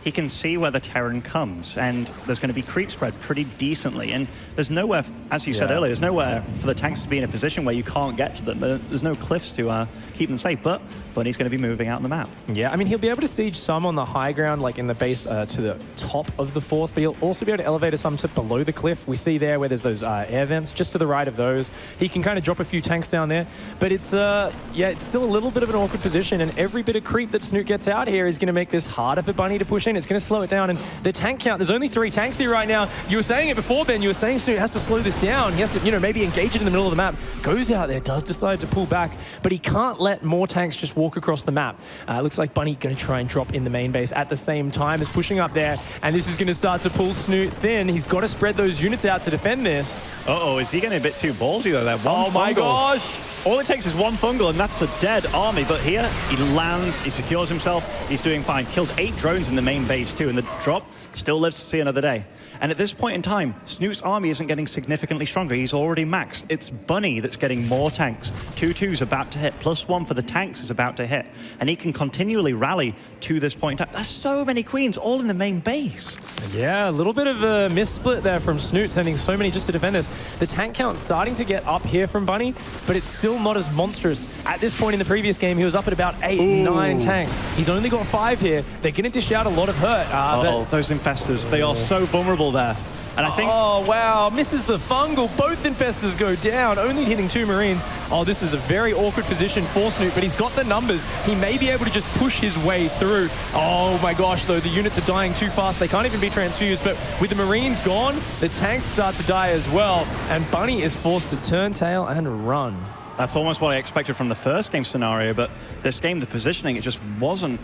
he can see where the Terran comes, and there's going to be creep spread pretty decently. And there's nowhere, as you said earlier, there's nowhere for the tanks to be in a position where you can't get to them. There's no cliffs to keep them safe, but Bunny's going to be moving out on the map. Yeah, I mean, he'll be able to siege some on the high ground, like in the base to the top of the 4th, but he'll also be able to elevate some to below the cliff. We see there where there's those air vents, just to the right of those. He can kind of drop a few tanks down there, but it's it's still a little bit of an awkward position, and every bit of creep that Snute gets out here is going to make this harder for Bunny to push in. It's going to slow it down, and the tank count, there's only 3 tanks here right now. You were saying it before, Ben, you were saying Snute has to slow this down. He has to, maybe engage it in the middle of the map. Goes out there, does decide to pull back, but he can't let more tanks just walk across the map. Looks like Bunny going to try and drop in the main base at the same time as pushing up there, and this is going to start to pull Snute thin. He's got to spread those units out to defend this. Uh-oh, is he getting a bit too ballsy though there? Oh my gosh! All it takes is 1 fungal, and that's a dead army. But here, he lands, he secures himself, he's doing fine. Killed 8 drones in the main base too, and the drop still lives to see another day. And at this point in time, Snoot's army isn't getting significantly stronger. He's already maxed. It's Bunny that's getting more tanks. 2-2's about to hit. +1 for the tanks is about to hit. And he can continually rally to this point in time. There's so many queens all in the main base. Yeah, a little bit of a missplit there from Snute, sending so many just to defend this. The tank count's starting to get up here from Bunny, but it's still not as monstrous. At this point in the previous game, he was up at about 8-9 tanks. He's only got 5 here. They're going to dish out a lot of hurt. Those infestors, they are so vulnerable there. And I think... Oh, wow. Misses the fungal. Both infestors go down, only hitting 2 Marines. Oh, this is a very awkward position for Snute, but he's got the numbers. He may be able to just push his way through. Oh, my gosh, though. The units are dying too fast. They can't even be transfused. But with the Marines gone, the tanks start to die as well. And Bunny is forced to turn tail and run. That's almost what I expected from the first game scenario, but this game, the positioning, it just wasn't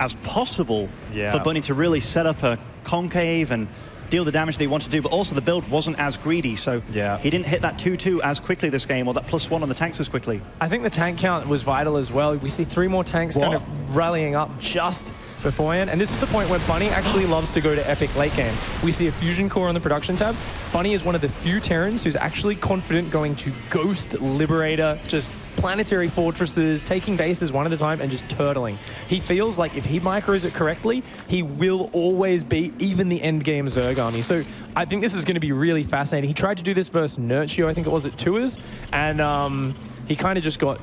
as possible for Bunny to really set up a concave and deal the damage that he wanted to do, but also the build wasn't as greedy, so he didn't hit that 2-2 as quickly this game, or that +1 on the tanks as quickly. I think the tank count was vital as well. We see 3 more tanks kind of rallying up just beforehand, and this is the point where Bunny actually loves to go to epic late game. We see a fusion core on the production tab. Bunny is one of the few Terrans who's actually confident going to Ghost, Liberator, just planetary fortresses, taking bases one at a time and just turtling. He feels like if he micros it correctly, he will always beat even the end game Zerg army. So I think this is going to be really fascinating. He tried to do this versus Nurtio, I think it was at Tours, and he kind of just got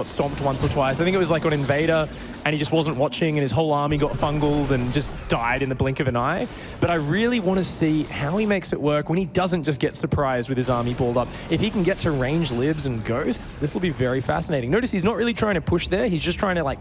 stomped once or twice. I think it was like on Invader, and he just wasn't watching, and his whole army got fungled and just died in the blink of an eye. But I really want to see how he makes it work when he doesn't just get surprised with his army balled up. If he can get to range libs and ghosts, this will be very fascinating. Notice he's not really trying to push there. He's just trying to, like,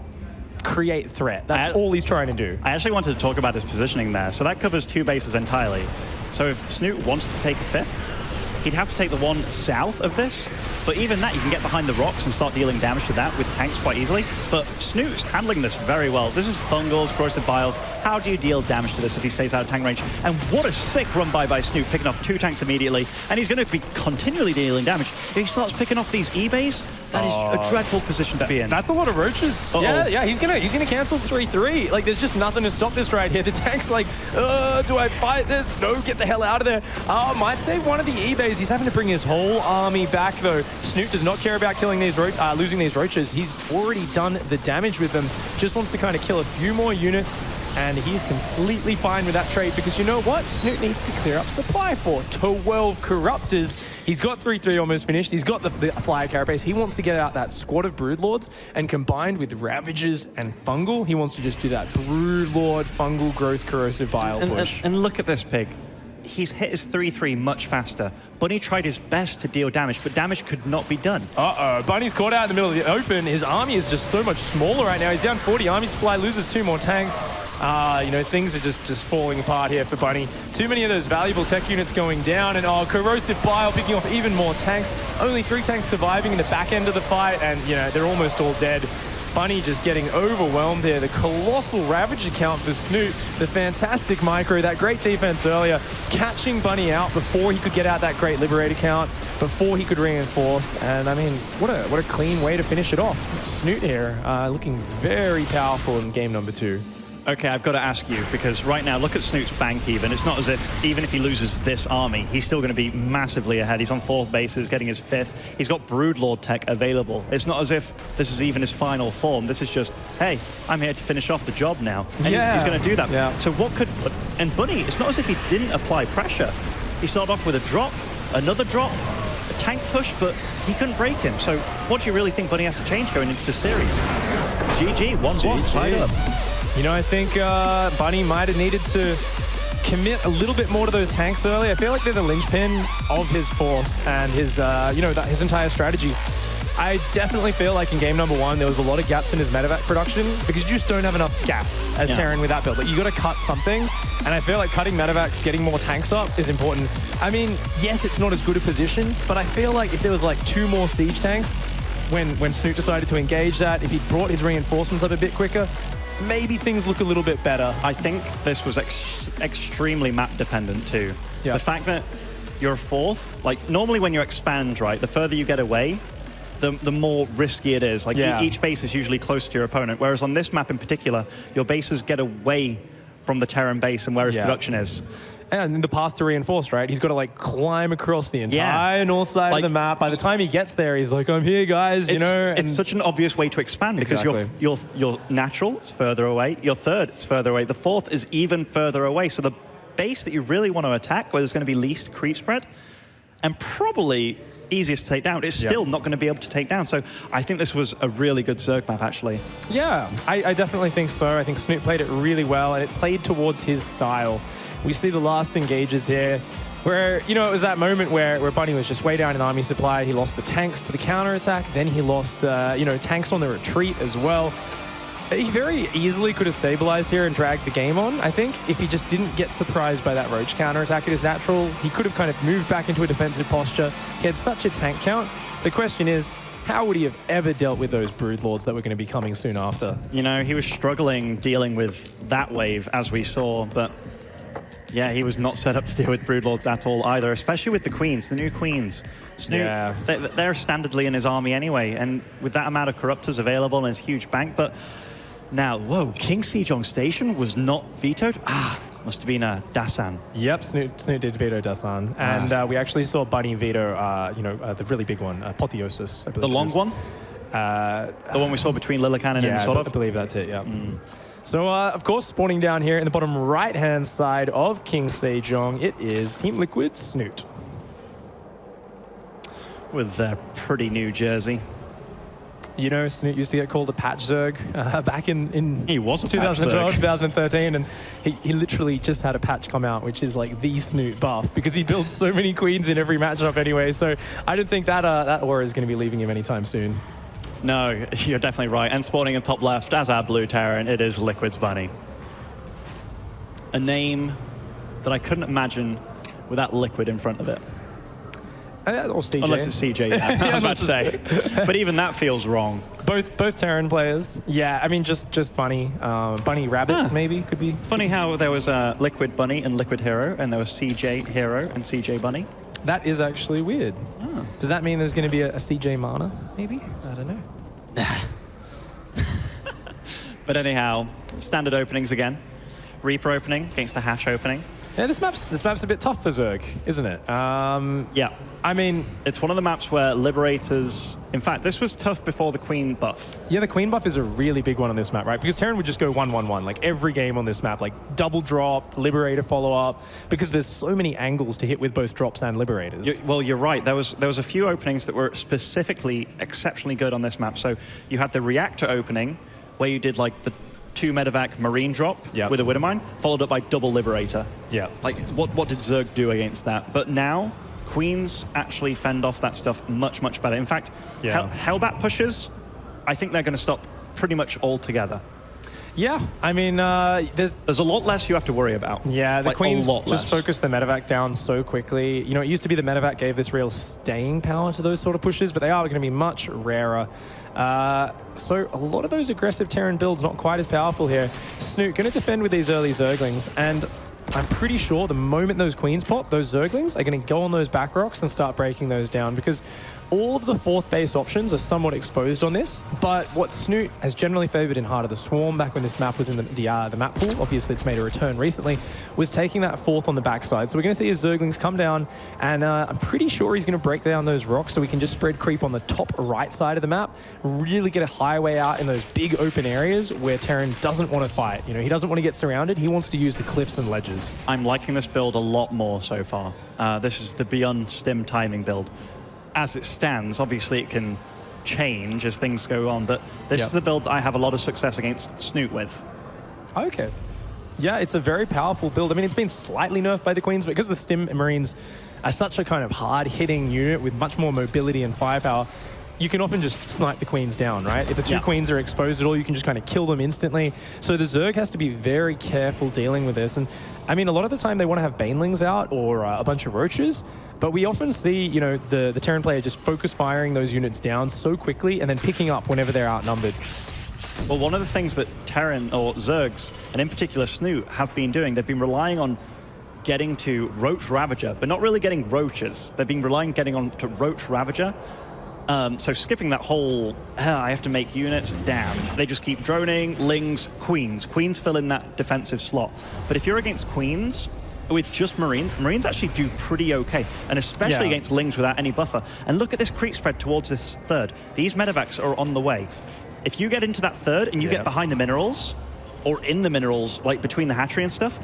create threat. That's all he's trying to do. I actually wanted to talk about his positioning there. So that covers 2 bases entirely. So if Snute wants to take a 5th, he'd have to take the one south of this. But even that, you can get behind the rocks and start dealing damage to that with tanks quite easily. But Snute's handling this very well. This is fungals, corrosive biles. How do you deal damage to this if he stays out of tank range? And what a sick run by Snute, picking off 2 tanks immediately. And he's going to be continually dealing damage. If he starts picking off these E-bays, that is a dreadful position to be in. That's a lot of roaches. Yeah, he's gonna cancel 3-3. Like, there's just nothing to stop this right here. The tank's like, do I fight this? No, get the hell out of there. Might save one of the E-bays. He's having to bring his whole army back, though. Snute does not care about killing these losing these roaches. He's already done the damage with them. Just wants to kind of kill a few more units. And he's completely fine with that trade because you know what? Snute needs to clear up supply for 12 Corruptors. He's got 3-3 almost finished. He's got the Flyer Carapace. He wants to get out that squad of Broodlords, and combined with Ravagers and Fungal, he wants to just do that Broodlord, Fungal, Growth, Corrosive Bile push. And look at this pig. he's hit his 3-3 much faster. Bunny tried his best to deal damage, but damage could not be done. Uh-oh, Bunny's caught out in the middle of the open. His army is just so much smaller right now. He's down 40 army supply, loses 2 more tanks. You know, things are just falling apart here for Bunny. Too many of those valuable tech units going down, and Corrosive Bile picking off even more tanks. Only 3 tanks surviving in the back end of the fight, and, you know, they're almost all dead. Bunny just getting overwhelmed there. The colossal Ravage account for Snute, the fantastic micro, that great defense earlier, catching Bunny out before he could get out that great Liberate count, before he could reinforce. And I mean, what a clean way to finish it off. Snute here, looking very powerful in game number 2. Okay, I've got to ask you, because right now, look at Snoot's bank even. It's not as if, even if he loses this army, he's still going to be massively ahead. He's on 4th bases, getting his 5th. He's got Broodlord tech available. It's not as if this is even his final form. This is just, hey, I'm here to finish off the job now. And he's going to do that. Yeah. So what could... And Bunny, it's not as if he didn't apply pressure. He started off with a drop, another drop, a tank push, but he couldn't break him. So what do you really think Bunny has to change going into the series? GG, 1-1, tied up. You know, I think Bunny might have needed to commit a little bit more to those tanks early. I feel like they're the linchpin of his force and his, you know, his entire strategy. I definitely feel like in game number 1, there was a lot of gaps in his medevac production because you just don't have enough gas as Terran with that build. Like, you got to cut something, and I feel like cutting medevacs, getting more tanks up is important. I mean, yes, it's not as good a position, but I feel like if there was like 2 more siege tanks when Snute decided to engage that, if he brought his reinforcements up a bit quicker, maybe things look a little bit better. I think this was extremely map dependent too. Yeah. The fact that you're 4th, like normally when you expand, right, the further you get away, the more risky it is. Like each base is usually close to your opponent, whereas on this map in particular, your bases get away from the Terran base and where his production is. And the path to reinforce, right? He's got to like climb across the entire north side of the map. By the time he gets there, he's like, I'm here, guys, you know? It's such an obvious way to expand because your natural, it's further away. Your 3rd, it's further away. The 4th is even further away. So the base that you really want to attack, where there's going to be least creep spread, and probably easiest to take down, it's still not going to be able to take down. So I think this was a really good Zerg map, actually. Yeah, I definitely think so. I think Snute played it really well, and it played towards his style. We see the last engages here, where, you know, it was that moment where Bunny was just way down in army supply. He lost the tanks to the counterattack, then he lost, you know, tanks on the retreat as well. He very easily could have stabilized here and dragged the game on. I think if he just didn't get surprised by that Roach counterattack at his natural, he could have kind of moved back into a defensive posture. He had such a tank count. The question is, how would he have ever dealt with those Broodlords that were going to be coming soon after? You know, he was struggling dealing with that wave, as we saw, but yeah, he was not set up to deal with Broodlords at all either, especially with the Queens, the new Queens. Snute, they're standardly in his army anyway, and with that amount of Corruptors available and his huge bank, but now, whoa, King Sejong Station was not vetoed? Must have been a Dasan. Yep, Snute did veto Dasan. And we actually saw Bunny veto, you know, the really big one, Apotheosis, I believe. The long one? The one we saw between Lilican and Insolov? I believe that's it, yeah. So, of course, spawning down here in the bottom right-hand side of King Sejong, it is Team Liquid Snute. With their pretty new jersey. You know, Snute used to get called a patch Zerg back in he was a 2012, 2013, and he literally just had a patch come out, which is like the Snute buff, because he builds so many queens in every matchup anyway, so I don't think that, that aura is going to be leaving him anytime soon. No, you're definitely right. And spawning in top left as our blue Terran, it is Liquid's Bunny. A name that I couldn't imagine without Liquid in front of it. Or CJ. Unless it's CJ, yeah. I was about to say. But even that feels wrong. Both Terran players. Yeah, I mean, just Bunny. Bunny Rabbit, maybe, could be. Funny how there was a Liquid Bunny and Liquid Hero, and there was CJ Hero and CJ Bunny. That is actually weird. Oh. Does that mean there's going to be a CJ Mana, maybe? I don't know. But anyhow, standard openings again. Reaper opening against the Hatch opening. Yeah, this map's a bit tough for Zerg, isn't it? Yeah. I mean, it's one of the maps where Liberators... In fact, this was tough before the Queen buff. Yeah, the Queen buff is a really big one on this map, right? Because Terran would just go 1-1-1, like every game on this map, like double drop, Liberator follow-up, because there's so many angles to hit with both drops and Liberators. Well, you're right. There was a few openings that were specifically exceptionally good on this map. So you had the Reactor opening, where you did like the 2 medevac Marine drop with a Widowmine, followed up by double Liberator. Yeah. Like, what did Zerg do against that? But now, Queens actually fend off that stuff much, much better. In fact, Hellbat pushes, I think they're going to stop pretty much altogether. Yeah, I mean, there's a lot less you have to worry about. Yeah, the like, Queens just focused the medevac down so quickly. You know, it used to be the medevac gave this real staying power to those sort of pushes, but they are going to be much rarer. So a lot of those aggressive Terran builds not quite as powerful here. Snute going to defend with these early Zerglings, and I'm pretty sure the moment those Queens pop, those Zerglings are going to go on those back rocks and start breaking those down, because all of the 4th-based options are somewhat exposed on this. But what Snute has generally favored in Heart of the Swarm, back when this map was in the map pool, obviously it's made a return recently, was taking that 4th on the backside. So we're going to see his Zerglings come down, and I'm pretty sure he's going to break down those rocks so we can just spread creep on the top right side of the map, really get a highway out in those big open areas where Terran doesn't want to fight. You know, he doesn't want to get surrounded. He wants to use the cliffs and ledges. I'm liking this build a lot more so far. This is the Beyond Stim timing build. As it stands, obviously it can change as things go on, but this is the build that I have a lot of success against Snute with. Okay. Yeah, it's a very powerful build. I mean, it's been slightly nerfed by the Queens, but because the Stim Marines are such a kind of hard-hitting unit with much more mobility and firepower, you can often just snipe the Queens down, right? If the 2 Queens are exposed at all, you can just kind of kill them instantly. So the Zerg has to be very careful dealing with this. And I mean, a lot of the time they want to have Banelings out or a bunch of Roaches, but we often see, you know, the Terran player just focus firing those units down so quickly and then picking up whenever they're outnumbered. Well, one of the things that Terran, or Zergs, and in particular Snute, have been doing, they've been relying on getting to Roach Ravager, but not really getting Roaches. They've been relying on getting on to Roach Ravager. So skipping that whole, I have to make units, damn. They just keep droning, Lings, Queens. Queens fill in that defensive slot. But if you're against Queens, with just Marines, Marines actually do pretty okay, and especially against Lings without any buffer. And look at this creep spread towards this 3rd. These medevacs are on the way. If you get into that 3rd and you get behind the minerals, or in the minerals, like between the hatchery and stuff,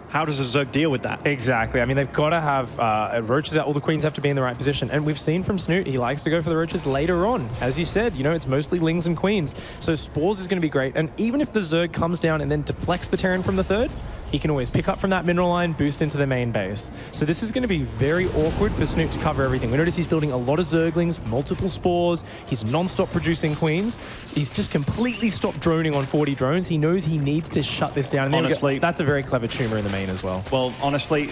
how does a Zerg deal with that? Exactly. I mean, they've got to have Roaches out. All the Queens have to be in the right position. And we've seen from Snute, he likes to go for the Roaches later on. As you said, you know, it's mostly Lings and Queens. So Spores is going to be great. And even if the Zerg comes down and then deflects the Terran from the 3rd, he can always pick up from that mineral line, boost into the main base. So this is going to be very awkward for Snute to cover everything. We notice he's building a lot of Zerglings, multiple Spores. He's non-stop producing Queens. He's just completely stopped droning on 40 drones. He knows he needs to shut this down. And honestly, that's a very clever tumor in the main as well. Well, honestly,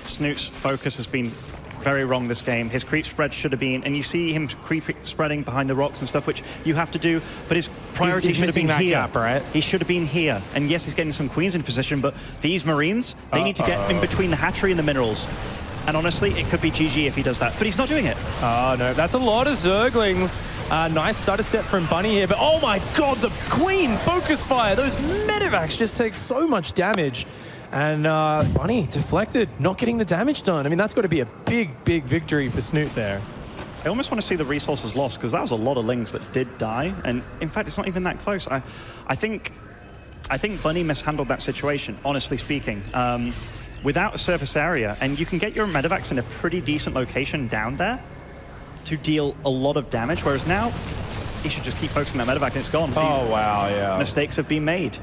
Snute's focus has been very wrong this game. His creep spread should have been, and you see him creep spreading behind the rocks and stuff, which you have to do, but his priority should have been here. Gap, right? He should have been here. And yes, he's getting some Queens in position, but these Marines, they need to get in between the hatchery and the minerals. And honestly, it could be GG if he does that, but he's not doing it. Oh, no, that's a lot of Zerglings. Nice stutter step from Bunny here, but oh my god, the Queen focus fire. Those medevacs just take so much damage. And Bunny deflected, not getting the damage done. I mean, that's got to be a big, big victory for Snute there. I almost want to see the resources lost, because that was a lot of Lings that did die. And in fact, it's not even that close. I think Bunny mishandled that situation, honestly speaking. Without a surface area, and you can get your medevacs in a pretty decent location down there to deal a lot of damage, whereas now he should just keep focusing that medevac and it's gone. Oh, wow, yeah. Mistakes have been made.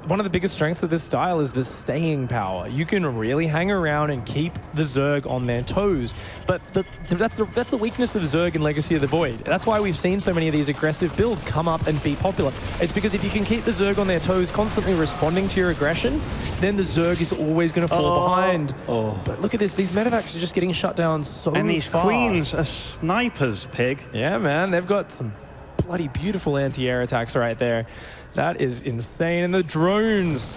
One of the biggest strengths of this style is the staying power. You can really hang around and keep the Zerg on their toes. But that's the weakness of Zerg in Legacy of the Void. That's why we've seen so many of these aggressive builds come up and be popular. It's because if you can keep the Zerg on their toes, constantly responding to your aggression, then the Zerg is always going to fall behind. But look at this. These medevacs are just getting shut down so fast. And these Queens are snipers, Pig. Yeah, man. They've got some bloody beautiful anti-air attacks right there. That is insane. And the drones.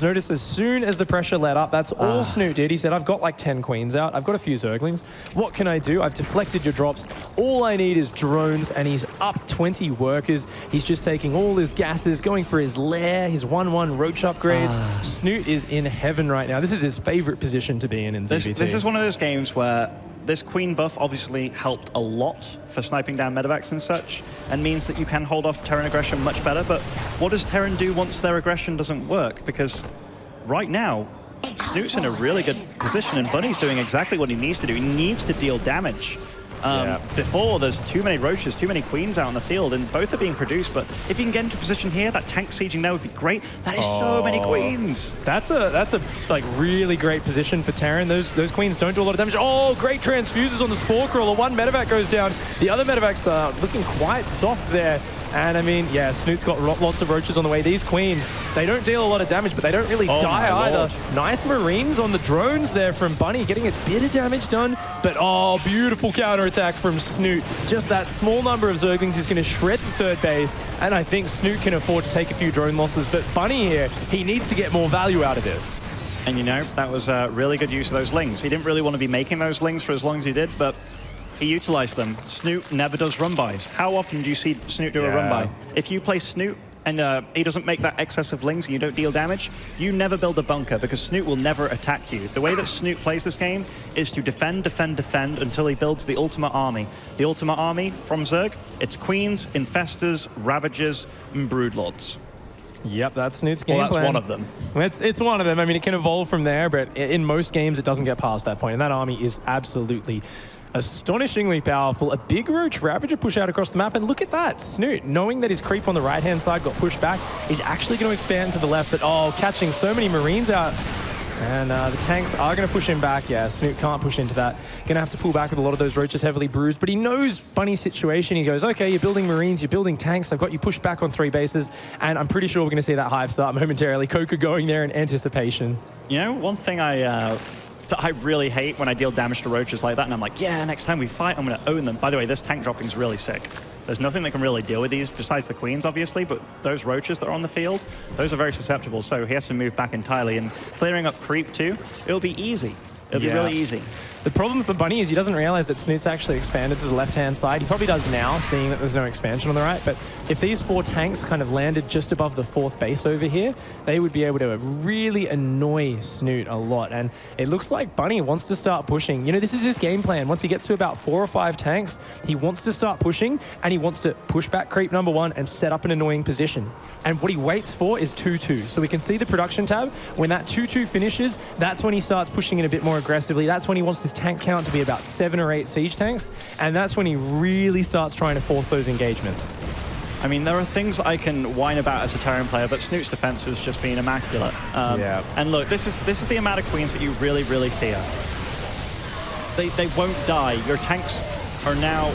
Notice as soon as the pressure let up, that's all Snute did. He said, I've got like 10 Queens out. I've got a few Zerglings. What can I do? I've deflected your drops. All I need is drones, and he's up 20 workers. He's just taking all his gases, going for his lair, his 1-1 Roach upgrades. Snute is in heaven right now. This is his favorite position to be in ZvT. This is one of those games where this Queen buff obviously helped a lot for sniping down medevacs and such, and means that you can hold off Terran aggression much better. But what does Terran do once their aggression doesn't work? Because right now, Snute's in a really good position, and Bunny's doing exactly what he needs to do. He needs to deal damage. Before, there's too many roaches, too many queens out in the field, and both are being produced. But if you can get into position here, that tank sieging there would be great. That is so many queens. That's a like really great position for Terran. Those queens don't do a lot of damage. Oh, great transfuses on the Spore Crawler. One medevac goes down. The other medevac's looking quite soft there. And I mean, yeah, Snute's got lots of roaches on the way. These queens, they don't deal a lot of damage, but they don't really die either. Nice Marines on the drones there from Bunny, getting a bit of damage done. But oh, beautiful counterattack from Snute. Just that small number of Zerglings is going to shred the third base. And I think Snute can afford to take a few drone losses. But Bunny here, he needs to get more value out of this. And you know, that was a really good use of those lings. He didn't really want to be making those lings for as long as he did, but he utilized them. Snute never does run-bys. How often do you see Snute do a run-by? If you play Snute and he doesn't make that excess of lings and you don't deal damage, you never build a bunker because Snute will never attack you. The way that Snute plays this game is to defend, defend, defend until he builds the ultimate army. The ultimate army from Zerg, it's Queens, Infestors, Ravagers, and Broodlords. Yep, that's Snute's game plan. That's one of them. It's one of them. I mean, it can evolve from there, but in most games, it doesn't get past that point. And that army is absolutely astonishingly powerful. A big Roach Ravager push out across the map, and look at that. Snute, knowing that his creep on the right-hand side got pushed back, is actually going to expand to the left, but oh, catching so many Marines out. And the tanks are going to push him back. Yeah, Snute can't push into that. Going to have to pull back with a lot of those roaches heavily bruised, but he knows Bunny's situation. He goes, okay, you're building Marines, you're building tanks. I've got you pushed back on 3 bases, and I'm pretty sure we're going to see that hive start momentarily. Coca going there in anticipation. You know, one thing I really hate when I deal damage to roaches like that, and I'm like, yeah, next time we fight, I'm going to own them. By the way, this tank dropping is really sick. There's nothing that can really deal with these besides the queens, obviously, but those roaches that are on the field, those are very susceptible, so he has to move back entirely, and clearing up creep too, it'll be easy. It'll be really easy. The problem for Bunny is he doesn't realize that Snute's actually expanded to the left-hand side. He probably does now, seeing that there's no expansion on the right. But if these 4 tanks kind of landed just above the 4th base over here, they would be able to really annoy Snute a lot. And it looks like Bunny wants to start pushing. You know, this is his game plan. Once he gets to about 4 or 5 tanks, he wants to start pushing, and he wants to push back creep number 1 and set up an annoying position. And what he waits for is 2-2. So we can see the production tab. When that 2-2 finishes, that's when he starts pushing it a bit more aggressively. That's when he wants his tank count to be about 7 or 8 siege tanks, and that's when he really starts trying to force those engagements. I mean, there are things that I can whine about as a Terran player, but Snute's defense has just been immaculate. And look, this is the amount of queens that you really, really fear. They won't die. Your tanks are now...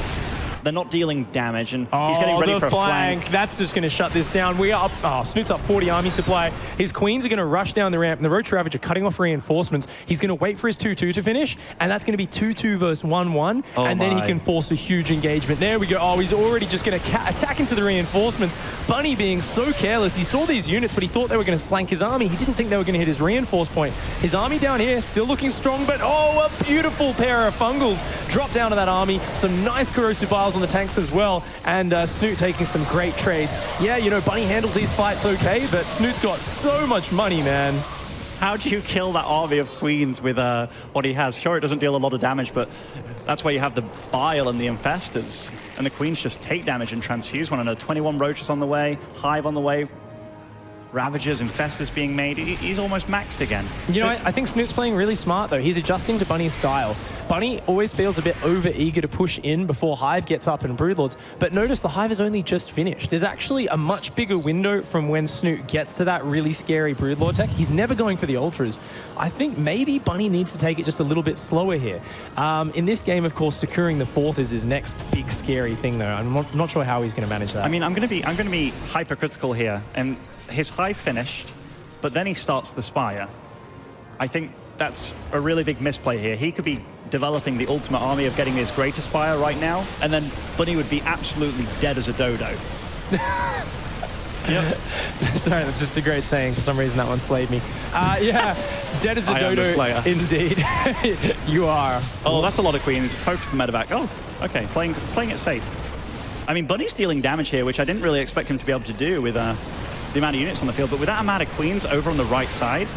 They're not dealing damage, and he's getting ready for a flank. That's just going to shut this down. We are up. Oh, Snute's up 40 army supply. His queens are going to rush down the ramp, and the Roach Ravager cutting off reinforcements. He's going to wait for his 2-2 to finish, and that's going to be 2-2 versus 1-1, and then he can force a huge engagement. There we go. Oh, he's already just going to attack into the reinforcements. Bunny being so careless. He saw these units, but he thought they were going to flank his army. He didn't think they were going to hit his reinforce point. His army down here still looking strong, but oh, a beautiful pair of fungals drop down to that army. Some nice corrosive vials on the tanks as well. And Snute taking some great trades. Yeah, you know, Bunny handles these fights okay, but Snute's got so much money, man. How do you kill that army of queens with what he has? Sure, it doesn't deal a lot of damage, but that's why you have the Bile and the Infestors. And the queens just take damage and transfuse one another. 21 roaches on the way, hive on the way. Ravagers, Infestors being made. He's almost maxed again. You know, I think Snute's playing really smart, though. He's adjusting to Bunny's style. Bunny always feels a bit over-eager to push in before Hive gets up and Broodlords, but notice the Hive has only just finished. There's actually a much bigger window from when Snute gets to that really scary Broodlord tech. He's never going for the Ultras. I think maybe Bunny needs to take it just a little bit slower here. In this game, of course, securing the 4th is his next big scary thing, though. I'm not sure how he's going to manage that. I mean, I'm going to be hypercritical here, and his Hive finished, but then he starts the Spire. I think that's a really big misplay here. He could be developing the ultimate army of getting his greater Spire right now, and then Bunny would be absolutely dead as a dodo. Yep. Sorry, that's just a great saying. For some reason, that one slayed me. Yeah, dead as a dodo, indeed. You are. Oh, that's a lot of queens. Focus the medevac. Oh, okay, playing it safe. I mean, Bunny's dealing damage here, which I didn't really expect him to be able to do with the amount of units on the field, but with that amount of queens over on the right side,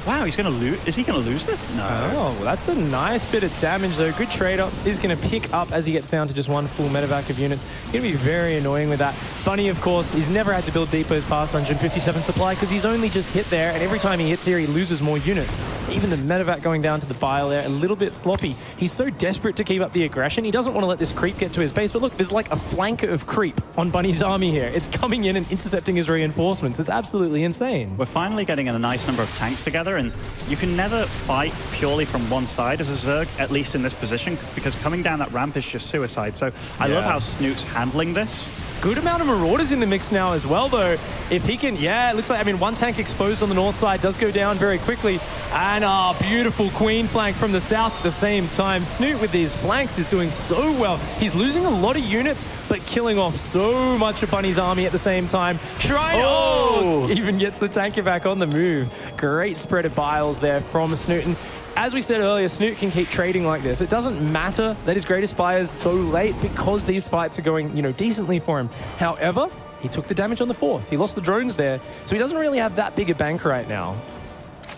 wow, he's going to lose. Is he going to lose this? No. Oh, well, that's a nice bit of damage, though. Good trade-up. He's going to pick up as he gets down to just 1 full medevac of units. Going to be very annoying with that. Bunny, of course, he's never had to build depots past 157 supply because he's only just hit there, and every time he hits here, he loses more units. Even the medevac going down to the bile there, a little bit sloppy. He's so desperate to keep up the aggression. He doesn't want to let this creep get to his base. But look, there's like a flank of creep on Bunny's army here. It's coming in and intercepting his reinforcements. It's absolutely insane. We're finally getting a nice number of tanks together, and you can never fight purely from one side as a Zerg, at least in this position, because coming down that ramp is just suicide. So I love how Snute's handling this. Good amount of Marauders in the mix now as well, though. If he can, it looks like, I mean, one tank exposed on the north side does go down very quickly. And beautiful Queen flank from the south at the same time. Snute with these flanks is doing so well. He's losing a lot of units, but killing off so much of Bunny's army at the same time. Even gets the tanker back on the move. Great spread of biles there from Snute. And as we said earlier, Snute can keep trading like this. It doesn't matter that his greatest spire is so late because these fights are going, decently for him. However, he took the damage on the fourth. He lost the drones there, so he doesn't really have that big a bank right now.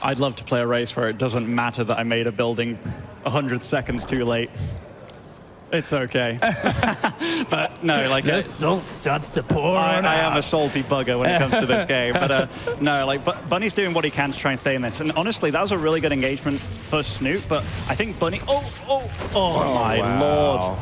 I'd love to play a race where it doesn't matter that I made a building 100 seconds too late. It's okay. But no, like... The salt starts to pour on I am a salty bugger when it comes to this game. But no, like Bunny's doing what he can to try and stay in this. And honestly, that was a really good engagement for Snute. But I think Bunny... Oh my lord.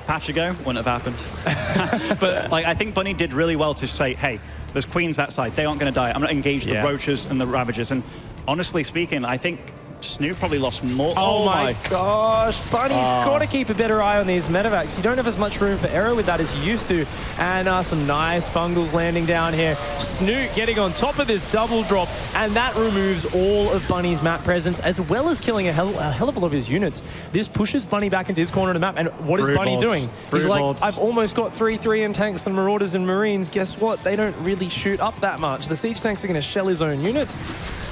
Patch ago, wouldn't have happened. But like, I think Bunny did really well to say, hey, there's queens that side. They aren't going to die. I'm going to engage the roaches and the ravagers. And honestly speaking, I think Snute probably lost more. Oh my gosh. Bunny's got to keep a better eye on these medevacs. You don't have as much room for error with that as you used to. And some nice bungles landing down here. Snute getting on top of this double drop. And that removes all of Bunny's map presence, as well as killing a hell of a lot of his units. This pushes Bunny back into his corner of the map. And what is Bunny doing? He's like, I've almost got 3-3 in tanks and Marauders and Marines. Guess what? They don't really shoot up that much. The siege tanks are going to shell his own units.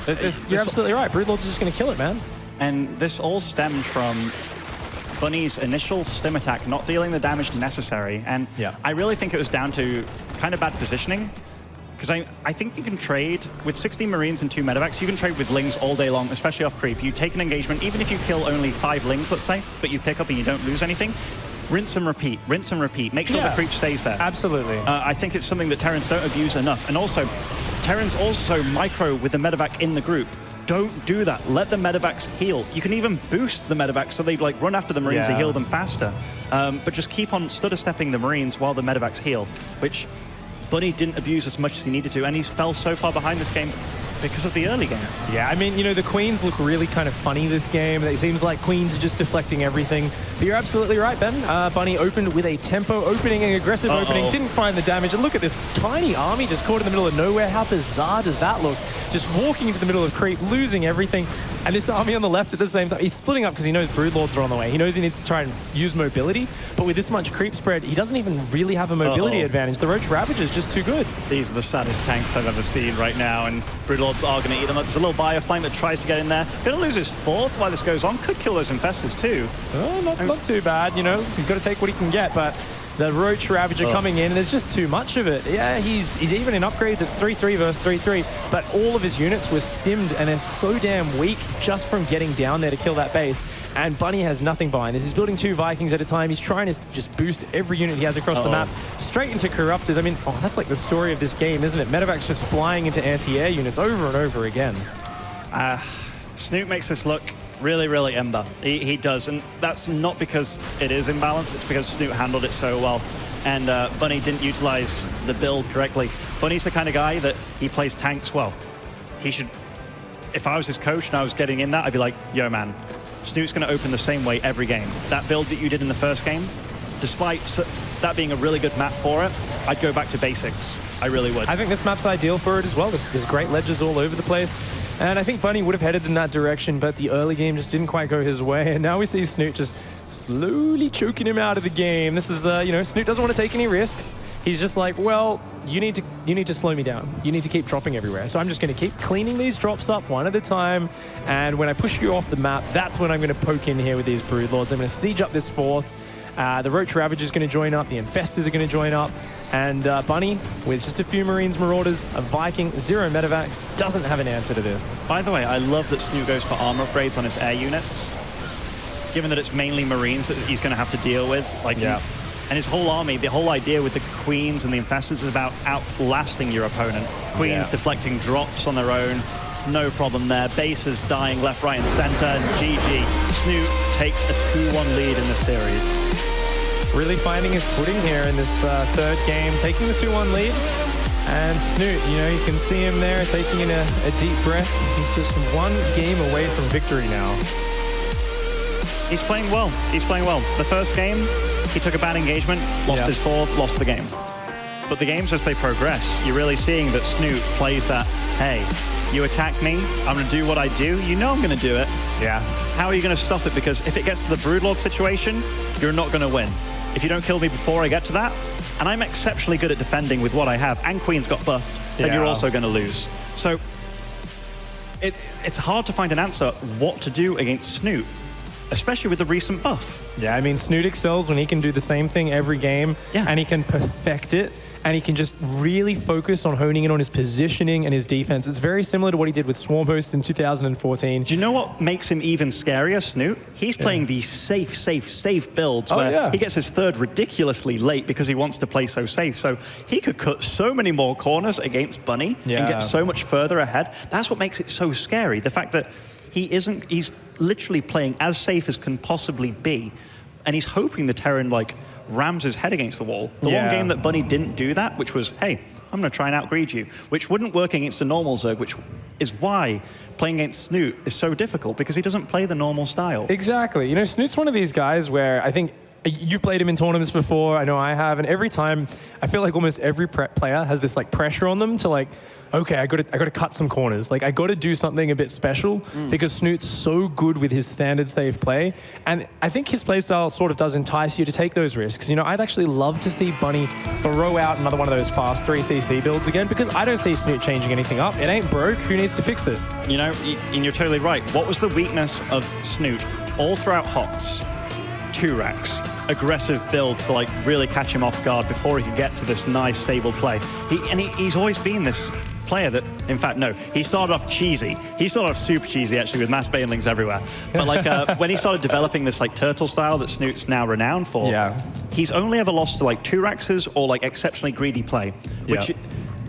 You're absolutely right. Broodlords are just going to kill it, man. And this all stemmed from Bunny's initial stim attack not dealing the damage necessary. And I really think it was down to kind of bad positioning. Because I think you can trade with 16 Marines and 2 medevacs. You can trade with Lings all day long, especially off creep. You take an engagement, even if you kill only 5 Lings, let's say, but you pick up and you don't lose anything. Rinse and repeat, rinse and repeat. Make sure the creep stays there. Absolutely. I think it's something that Terrans don't abuse enough. And also, Terrans also micro with the medevac in the group. Don't do that. Let the medevacs heal. You can even boost the medevacs so they like run after the Marines to heal them faster. But just keep on stutter stepping the Marines while the medevacs heal, which Bunny didn't abuse as much as he needed to. And he's fell so far behind this game because of the early game. Yeah, I mean, the Queens look really kind of funny this game. It seems like Queens are just deflecting everything. But you're absolutely right, Ben. Bunny opened with a tempo opening, an aggressive opening, didn't find the damage. And look at this tiny army just caught in the middle of nowhere. How bizarre does that look? Just walking into the middle of creep, losing everything. And this army on the left at the same time, he's splitting up because he knows Broodlords are on the way. He knows he needs to try and use mobility. But with this much creep spread, he doesn't even really have a mobility advantage. The Roach Ravager is just too good. These are the saddest tanks I've ever seen right now. And Broodlords are going to eat them up. There's a little bio flank that tries to get in there. Going to lose his fourth while this goes on. Could kill those infestors too. Not too bad, He's got to take what he can get, but the Roach Ravager coming in, and there's just too much of it. Yeah, he's even in upgrades. It's 3-3 versus 3-3, but all of his units were stimmed, and they're so damn weak just from getting down there to kill that base. And Bunny has nothing behind this. He's building 2 Vikings at a time. He's trying to just boost every unit he has across the map straight into Corruptors. I mean, that's like the story of this game, isn't it? Medevac's just flying into anti-air units over and over again. Snute makes this look really, really Ember. He does, and that's not because it is imbalanced, it's because Snute handled it so well. And Bunny didn't utilize the build correctly. Bunny's the kind of guy that he plays tanks well. He should, if I was his coach and I was getting in that, I'd be like, yo man, Snute's going to open the same way every game. That build that you did in the first game, despite that being a really good map for it, I'd go back to basics. I really would. I think this map's ideal for it as well. There's great ledges all over the place. And I think Bunny would have headed in that direction, but the early game just didn't quite go his way. And now we see Snute just slowly choking him out of the game. This is, Snute doesn't want to take any risks. He's just like, well, you need to slow me down. You need to keep dropping everywhere. So I'm just going to keep cleaning these drops up one at a time. And when I push you off the map, that's when I'm going to poke in here with these Broodlords. I'm going to siege up this fourth. The Roach Ravager is going to join up. The Infestors are going to join up. And Bunny, with just a few Marines, Marauders, a Viking, 0 medevacs, doesn't have an answer to this. By the way, I love that Snute goes for armor upgrades on his air units. Given that it's mainly Marines that he's going to have to deal with. And his whole army, the whole idea with the Queens and the Infestors is about outlasting your opponent. Queens deflecting drops on their own. no problem there. Bases dying left, right, and center. And GG. Snute takes a 2-1 lead in the series. Really finding his footing here in this third game, taking the 2-1 lead. And Snute, you know, you can see him there taking in a deep breath. He's just one game away from victory now. He's playing well. He's playing well. The first game, he took a bad engagement, lost his fourth, lost the game. But the games as they progress, you're really seeing that Snute plays that, hey, you attack me, I'm going to do what I do, you know I'm going to do it. Yeah. How are you going to stop it? Because if it gets to the Broodlord situation, you're not going to win. If you don't kill me before I get to that, and I'm exceptionally good at defending with what I have, and Queen's got buffed, then you're also going to lose. So it's hard to find an answer what to do against Snute, especially with the recent buff. Yeah, I mean, Snute excels when he can do the same thing every game, and he can perfect it, and he can just really focus on honing in on his positioning and his defense. It's very similar to what he did with Swarm Host in 2014. Do you know what makes him even scarier, Snute? He's playing these safe builds where he gets his third ridiculously late because he wants to play so safe. So he could cut so many more corners against Bunny and get so much further ahead. That's what makes it so scary. The fact that he's literally playing as safe as can possibly be, and he's hoping the Terran rams his head against the wall. The one game that Bunny didn't do that, which was, hey, I'm going to try and outgreed you, which wouldn't work against a normal Zerg, which is why playing against Snute is so difficult, because he doesn't play the normal style. Exactly. You know, Snute's one of these guys where I think you've played him in tournaments before, I know I have, and every time I feel like almost every player has this pressure on them to okay, I got to cut some corners. I got to do something a bit special because Snute's so good with his standard safe play, and I think his playstyle sort of does entice you to take those risks. You know, I'd actually love to see Bunny throw out another one of those fast 3cc builds again, because I don't see Snute changing anything up. It ain't broke. Who needs to fix it? You know, and you're totally right. What was the weakness of Snute all throughout HOTS? 2 racks. Aggressive builds to really catch him off guard before he could get to this nice stable play. He's always been this player that, in fact, no, he started off cheesy. He started off super cheesy, actually, with mass banelings everywhere. But when he started developing this turtle style that Snute's now renowned for, he's only ever lost to 2-raxers or exceptionally greedy play, which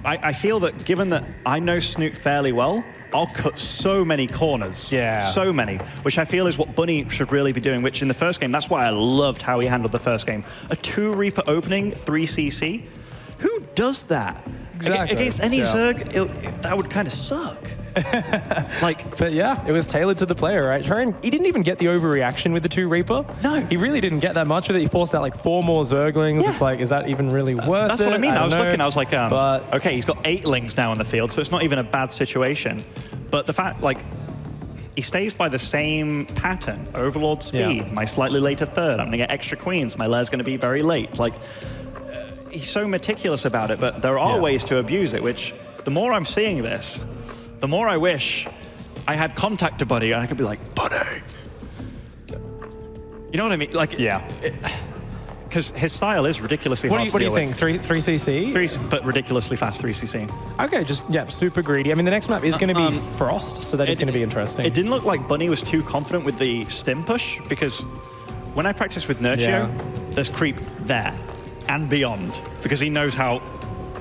I feel that given that I know Snute fairly well, I'll cut so many corners, so many, which I feel is what Bunny should really be doing, which in the first game, that's why I loved how he handled the first game. A 2 Reaper opening, 3cc, who does that? Exactly. Against any Zerg, that would kind of suck. But yeah, it was tailored to the player, right? He didn't even get the overreaction with the 2 Reaper. No. He really didn't get that much of it. He forced out 4 more Zerglings. It's is that even really worth it? That's what I mean. I was looking, I was but okay, he's got 8lings now on the field, so it's not even a bad situation. But the fact, he stays by the same pattern. Overlord speed, my slightly later third. I'm going to get extra queens. My lair's going to be very late. He's so meticulous about it, but there are ways to abuse it, which the more I'm seeing this, the more I wish I had contact to Buddy and I could be like, Buddy. You know what I mean? Because his style is ridiculously hard to What do you deal think? 3cc? but ridiculously fast 3cc. Okay, just, super greedy. I mean, the next map is going to be Frost, so that is going to be interesting. It didn't look like Bunny was too confident with the stim push, because when I practice with Nurtio, there's creep there and beyond, because he knows how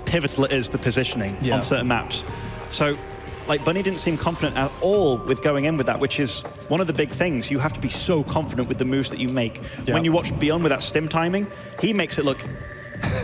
pivotal it is, the positioning on certain maps. So, Bunny didn't seem confident at all with going in with that, which is one of the big things. You have to be so confident with the moves that you make. When you watch Beyond with that stim timing, he makes it look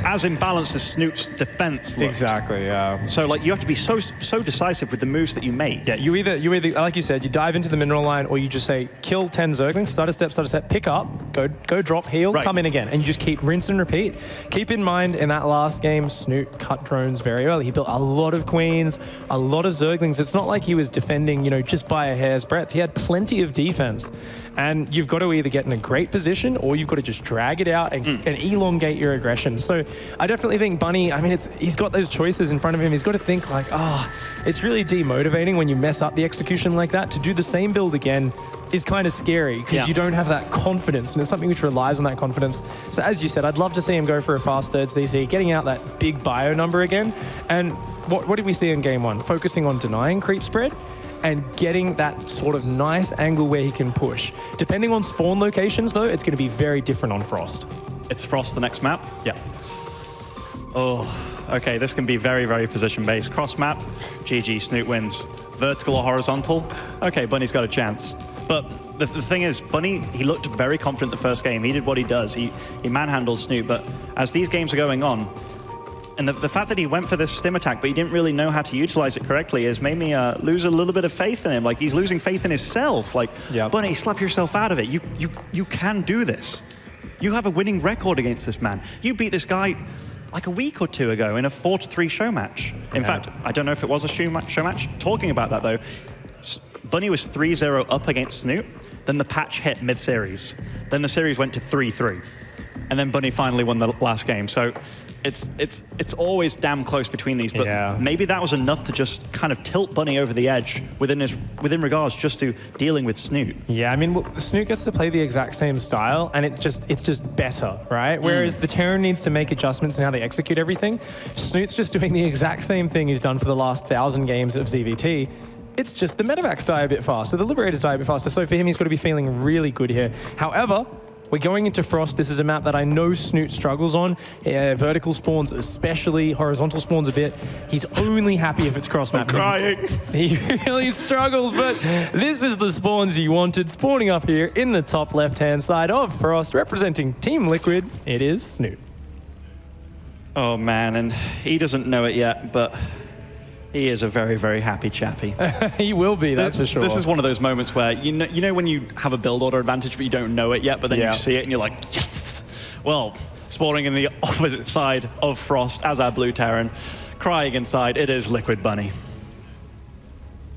as imbalanced as Snute's defense looked. Exactly, yeah. So you have to be so decisive with the moves that you make. Yeah, you either, like you said, you dive into the mineral line, or you just say, kill 10 Zerglings, start a step, pick up, go drop, heal, come in again, and you just keep rinse and repeat. Keep in mind, in that last game, Snute cut drones very early. He built a lot of queens, a lot of Zerglings. It's not like he was defending, just by a hair's breadth. He had plenty of defense. And you've got to either get in a great position, or you've got to just drag it out and elongate your aggression. So I definitely think Bunny, I mean, he's got those choices in front of him. He's got to think it's really demotivating when you mess up the execution like that. To do the same build again is kind of scary, because you don't have that confidence, and it's something which relies on that confidence. So as you said, I'd love to see him go for a fast 3rd CC, getting out that big bio number again. And what did we see in game 1? Focusing on denying creep spread and getting that sort of nice angle where he can push. Depending on spawn locations, though, it's going to be very different on Frost. It's Frost the next map? Yeah. Oh, okay, this can be very, very position-based. Cross map, GG, Snute wins. vertical or horizontal, okay, Bunny's got a chance. But the thing is, Bunny, he looked very confident the first game. He did what he does. He manhandles Snute, but as these games are going on, and the fact that he went for this stim attack, but he didn't really know how to utilize it correctly, has made me lose a little bit of faith in him. Like, he's losing faith in himself. Like, Bunny, slap yourself out of it. You can do this. You have a winning record against this man. You beat this guy like a week or two ago in a 4-3 show match. In fact, I don't know if it was a show match. Talking about that, though, Bunny was 3-0 up against Snute. Then the patch hit mid-series. Then the series went to 3-3. And then Bunny finally won the last game. So it's always damn close between these, but maybe that was enough to just kind of tilt Bunny over the edge within regards just to dealing with Snute. Yeah, I mean, Snute gets to play the exact same style, and it's just better, right? Whereas the Terran needs to make adjustments in how they execute everything. Snute's just doing the exact same thing he's done for the last 1,000 games of ZvT. It's just the medevacs die a bit faster, the liberators die a bit faster, so for him, he's got to be feeling really good here. However, we're going into Frost. This is a map that I know Snute struggles on. Vertical spawns especially, horizontal spawns a bit. He's only happy if it's cross map. I'm crying. He really struggles, but this is the spawns he wanted. Spawning up here in the top left-hand side of Frost, representing Team Liquid, it is Snute. Oh man, and he doesn't know it yet, but he is a very, very happy chappy. He will be, that's for sure. This is one of those moments where, you know when you have a build order advantage, but you don't know it yet, but then you see it and you're like, yes! Well, spawning in the opposite side of Frost as our blue Terran, crying inside, it is Liquid Bunny.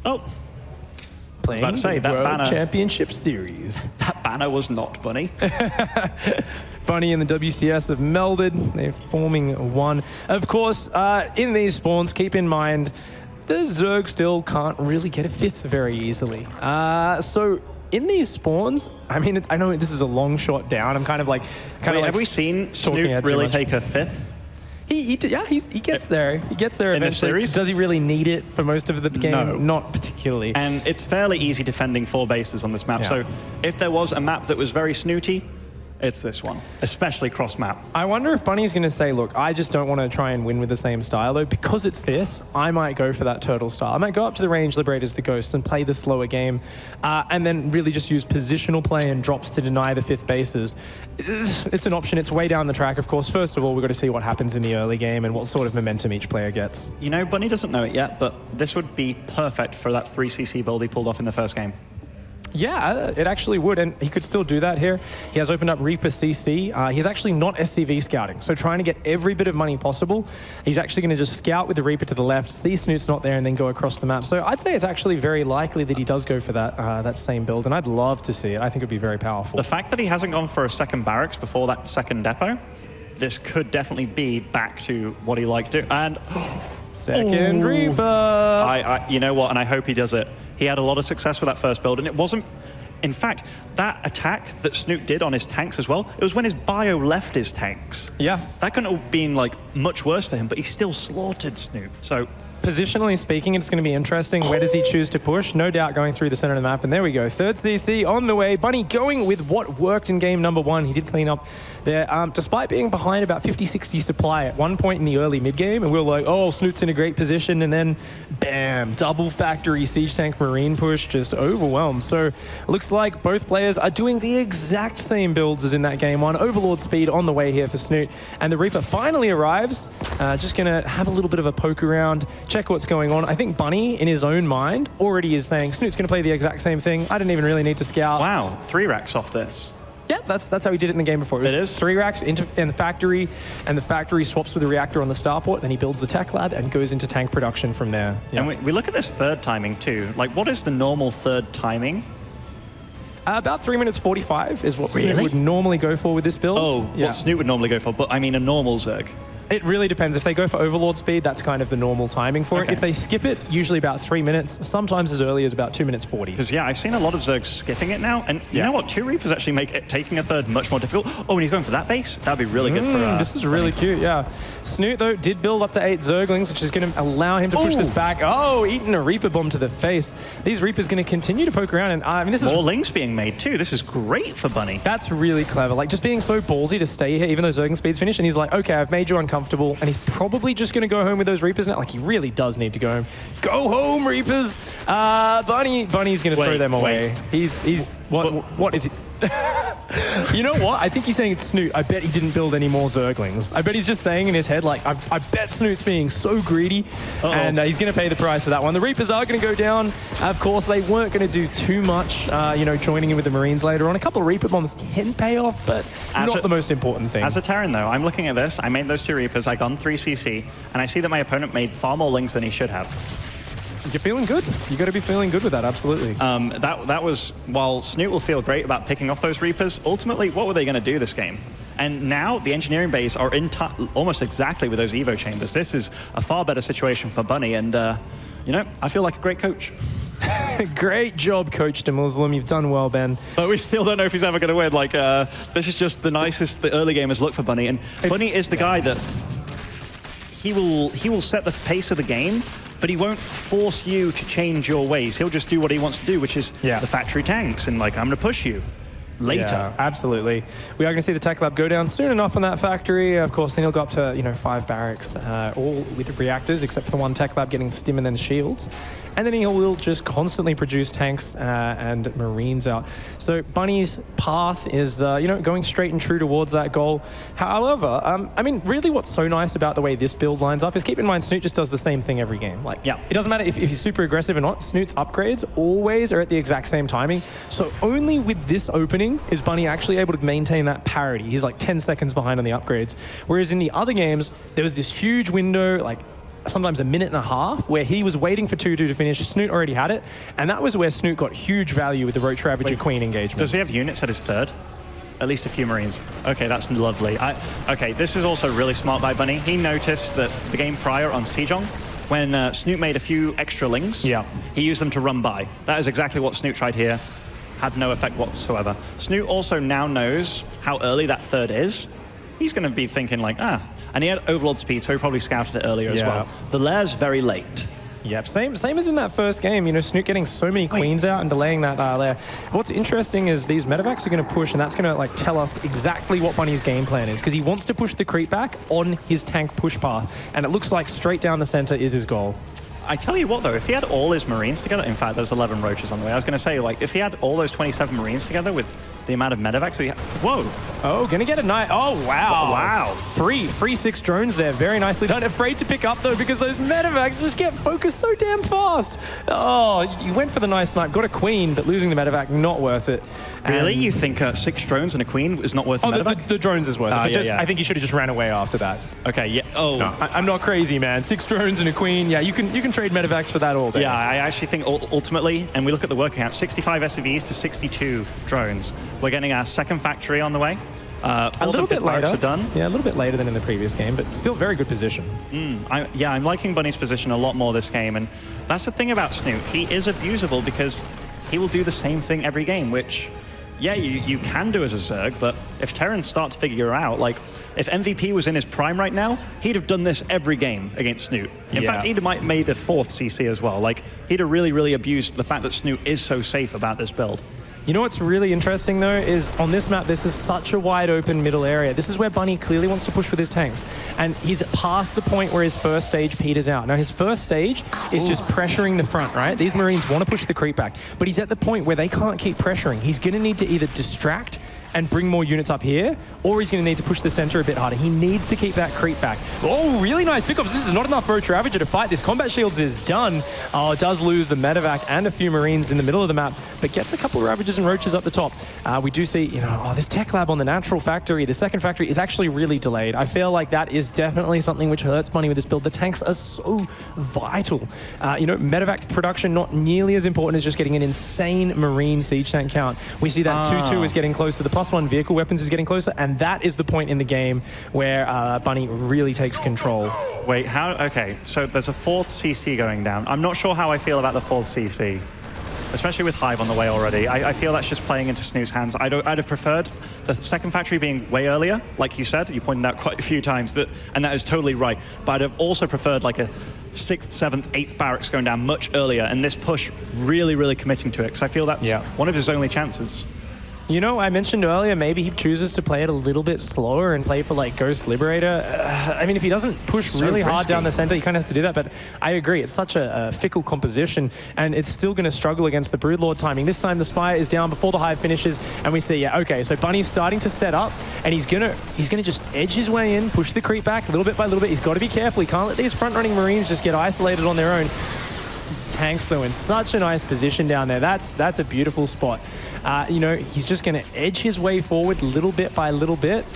Oh. Playing I was about to say, that World banner, Championship Series. That banner was not Bunny. Bunny and the WCS have melded. They're forming one. Of course, in these spawns, keep in mind, the Zerg still can't really get a fifth very easily. So in these spawns, I mean, I know this is a long shot down. I'm kind of like have we seen Snute really take a fifth? He gets there. He gets there in eventually. The series? Does he really need it for most of the game? No. Not particularly. And it's fairly easy defending 4 bases on this map. Yeah. So if there was a map that was very snooty, it's this one, especially cross map. I wonder if Bunny's going to say, look, I just don't want to try and win with the same style, though. Because it's this, I might go for that turtle style. I might go up to the range liberators, the ghosts, and play the slower game, and then really just use positional play and drops to deny the 5th bases. It's an option. It's way down the track, of course. First of all, we've got to see what happens in the early game and what sort of momentum each player gets. You know, Bunny doesn't know it yet, but this would be perfect for that 3cc build he pulled off in the first game. Yeah, it actually would, and he could still do that here. He has opened up Reaper CC. He's actually not SCV scouting, so trying to get every bit of money possible. He's actually going to just scout with the Reaper to the left, see Snute's not there, and then go across the map. So I'd say it's actually very likely that he does go for that same build, and I'd love to see it. I think it would be very powerful. The fact that he hasn't gone for a second barracks before that second depot, this could definitely be back to what he liked to. And second Reaper. You know what? And I hope he does it. He had a lot of success with that first build, and it wasn't. In fact, that attack that Snute did on his tanks as well, it was when his bio left his tanks. Yeah. That couldn't have been like much worse for him, but he still slaughtered Snute. So positionally speaking, it's going to be interesting. Where does he choose to push? No doubt going through the center of the map. And there we go. 3rd CC on the way. Bunny going with what worked in game number 1. He did clean up there, despite being behind about 50-60 supply at one point in the early mid-game. And we were like, oh, Snute's in a great position. And then, bam, double factory siege tank marine push, just overwhelmed. So looks like both players are doing the exact same builds as in that game 1. Overlord speed on the way here for Snute. And the Reaper finally arrives. Just going to have a little bit of a poke around, check what's going on. I think Bunny, in his own mind, already is saying, Snute's going to play the exact same thing. I didn't even really need to scout. Wow, 3 racks off this. Yeah, that's how he did it in the game before. It is 3 racks in the factory, and the factory swaps with the reactor on the starport, then he builds the tech lab and goes into tank production from there. Yeah. And we look at this 3rd timing too. Like, what is the normal 3rd timing? About 3 minutes 45 is what Snute would normally go for with this build. Oh, yeah. What Snute would normally go for, but I mean a normal Zerg. It really depends. If they go for Overlord speed, that's kind of the normal timing for it. If they skip it, usually about 3 minutes, sometimes as early as about 2 minutes 40. Because, yeah, I've seen a lot of Zergs skipping it now, and you know what? 2 Reapers actually make it, taking a 3rd much more difficult. Oh, and he's going for that base? That'd be really good for this is really cute, yeah. Snute, though, did build up to 8 Zerglings, which is going to allow him to push this back. Oh, eating a Reaper bomb to the face. These Reapers going to continue to poke around, and I mean, this is... More links being made, too. This is great for Bunny. That's really clever. Like, just being so ballsy to stay here, even though Zergling speed's finished, and he's like, okay, I've made you uncomfortable. comfortable, and he's probably just going to go home with those Reapers now. Like, he really does need to go home. Go home, Reapers! Bunny's going to throw them away. What is it? You know what? I think he's saying it's Snute. I bet he didn't build any more Zerglings. I bet he's just saying in his head, like, I bet Snute's being so greedy, and he's going to pay the price for that one. The Reapers are going to go down. Of course, they weren't going to do too much, joining in with the Marines later on. A couple of Reaper bombs can pay off, but not the most important thing. As a Terran, though, I'm looking at this. I made those 2 Reapers. I gone 3 CC, and I see that my opponent made far more Lings than he should have. You're feeling good. You got to be feeling good with that, absolutely. That was, while Snute will feel great about picking off those Reapers, ultimately, what were they going to do this game? And now the engineering bays are in almost exactly with those Evo chambers. This is a far better situation for Bunny, and, I feel like a great coach. Great job, Coach DeMuslim. You've done well, Ben. But we still don't know if he's ever going to win. Like, this is just the nicest the early gamers look for Bunny, and Bunny is the guy that he will set the pace of the game, but he won't force you to change your ways. He'll just do what he wants to do, which is the factory tanks, and like, I'm going to push you later. Yeah, absolutely. We are going to see the tech lab go down soon enough on that factory. Of course, then he'll go up to 5 barracks, all with reactors, except for the one tech lab getting stim and then shields. And then he will just constantly produce tanks and Marines out. So Bunny's path is, going straight and true towards that goal. However, really what's so nice about the way this build lines up is, keep in mind, Snute just does the same thing every game. Like, it doesn't matter if he's super aggressive or not, Snute's upgrades always are at the exact same timing. So only with this opening is Bunny actually able to maintain that parity. He's like 10 seconds behind on the upgrades. Whereas in the other games, there was this huge window, like, sometimes a minute and a half, where he was waiting for 2-2 to finish. Snute already had it, and that was where Snute got huge value with the Roach Ravager Queen engagement. Does he have units at his third? At least a few Marines. Okay, that's lovely. Okay, this is also really smart by Bunny. He noticed that the game prior on Sejong, when Snute made a few extra Lings, he used them to run by. That is exactly what Snute tried here. Had no effect whatsoever. Snute also now knows how early that third is. He's going to be thinking like, and he had Overlord speed, so he probably scouted it earlier as well. The Lair's very late. Yep, same as in that first game. Snute getting so many queens out and delaying that Lair. What's interesting is these medevacs are going to push, and that's going to tell us exactly what Bunny's game plan is, because he wants to push the creep back on his tank push path, and it looks like straight down the center is his goal. I tell you what, though, if he had all his Marines together, in fact, there's 11 Roaches on the way. I was going to say, like, if he had all those 27 Marines together with the amount of medevacs that he had, whoa. Oh, gonna get a night. Oh, wow. Wow. Free 6 drones there. Very nicely done. Afraid to pick up, though, because those medevacs just get focused so damn fast. Oh, you went for the nice snipe. Got a queen, but losing the medevac, not worth it. Really? You think 6 drones and a queen is not worth the medevac? The drones is worth it. But I think he should have just ran away after that. Okay, yeah. Oh. No, I'm not crazy, man. 6 drones and a queen. Yeah, you can trade medevacs for that all day. Yeah, I actually think ultimately, and we look at the working out, 65 SCVs to 62 drones. We're getting our second factory on the way. A little bit later. Are done. Yeah, a little bit later than in the previous game, but still very good position. I'm liking Bunny's position a lot more this game, and that's the thing about Snute. He is abusable because he will do the same thing every game, which, you can do as a Zerg, but if Terrans start to figure out, like, if MVP was in his prime right now, he'd have done this every game against Snute. In fact, he'd have made the 4th CC as well. Like, he'd have really, really abused the fact that Snute is so safe about this build. You know what's really interesting, though, is on this map, this is such a wide open middle area. This is where Bunny clearly wants to push with his tanks. And he's past the point where his first stage peters out. Now, his first stage is just pressuring the front, right? These Marines want to push the creep back. But he's at the point where they can't keep pressuring. He's going to need to either distract and bring more units up here, or he's going to need to push the center a bit harder. He needs to keep that creep back. Oh, really nice pickups. This is not enough Roach Ravager to fight. This combat shields is done. Oh, it does lose the medevac and a few Marines in the middle of the map, but gets a couple of Ravagers and Roaches up the top. We do see, this tech lab on the natural factory, the second factory is actually really delayed. I feel like that is definitely something which hurts Bunny with this build. The tanks are so vital. Medevac production not nearly as important as just getting an insane Marine siege tank count. We see that 2-2 is getting close to the +1 vehicle weapons is getting closer, and that is the point in the game where Bunny really takes control. Wait, how? Okay, so there's a 4th CC going down. I'm not sure how I feel about the 4th CC, especially with Hive on the way already. I feel that's just playing into Snute's hands. I'd have preferred the second factory being way earlier, like you said. You pointed out quite a few times, and that is totally right. But I'd have also preferred like a 6th, 7th, 8th barracks going down much earlier, and this push really, really committing to it, because I feel that's one of his only chances. You know, I mentioned earlier, maybe he chooses to play it a little bit slower and play for like Ghost Liberator. I mean, if he doesn't push really hard down the center, he kind of has to do that. But I agree, it's such a fickle composition, and it's still going to struggle against the Broodlord timing. This time the Spire is down before the Hive finishes, and we see, yeah, okay, so Bunny's starting to set up, and he's gonna just edge his way in, push the creep back little bit by little bit. He's got to be careful. He can't let these front-running Marines just get isolated on their own. Tanks though in such a nice position down there. That's a beautiful spot. You know, he's just going to edge his way forward little bit by little bit.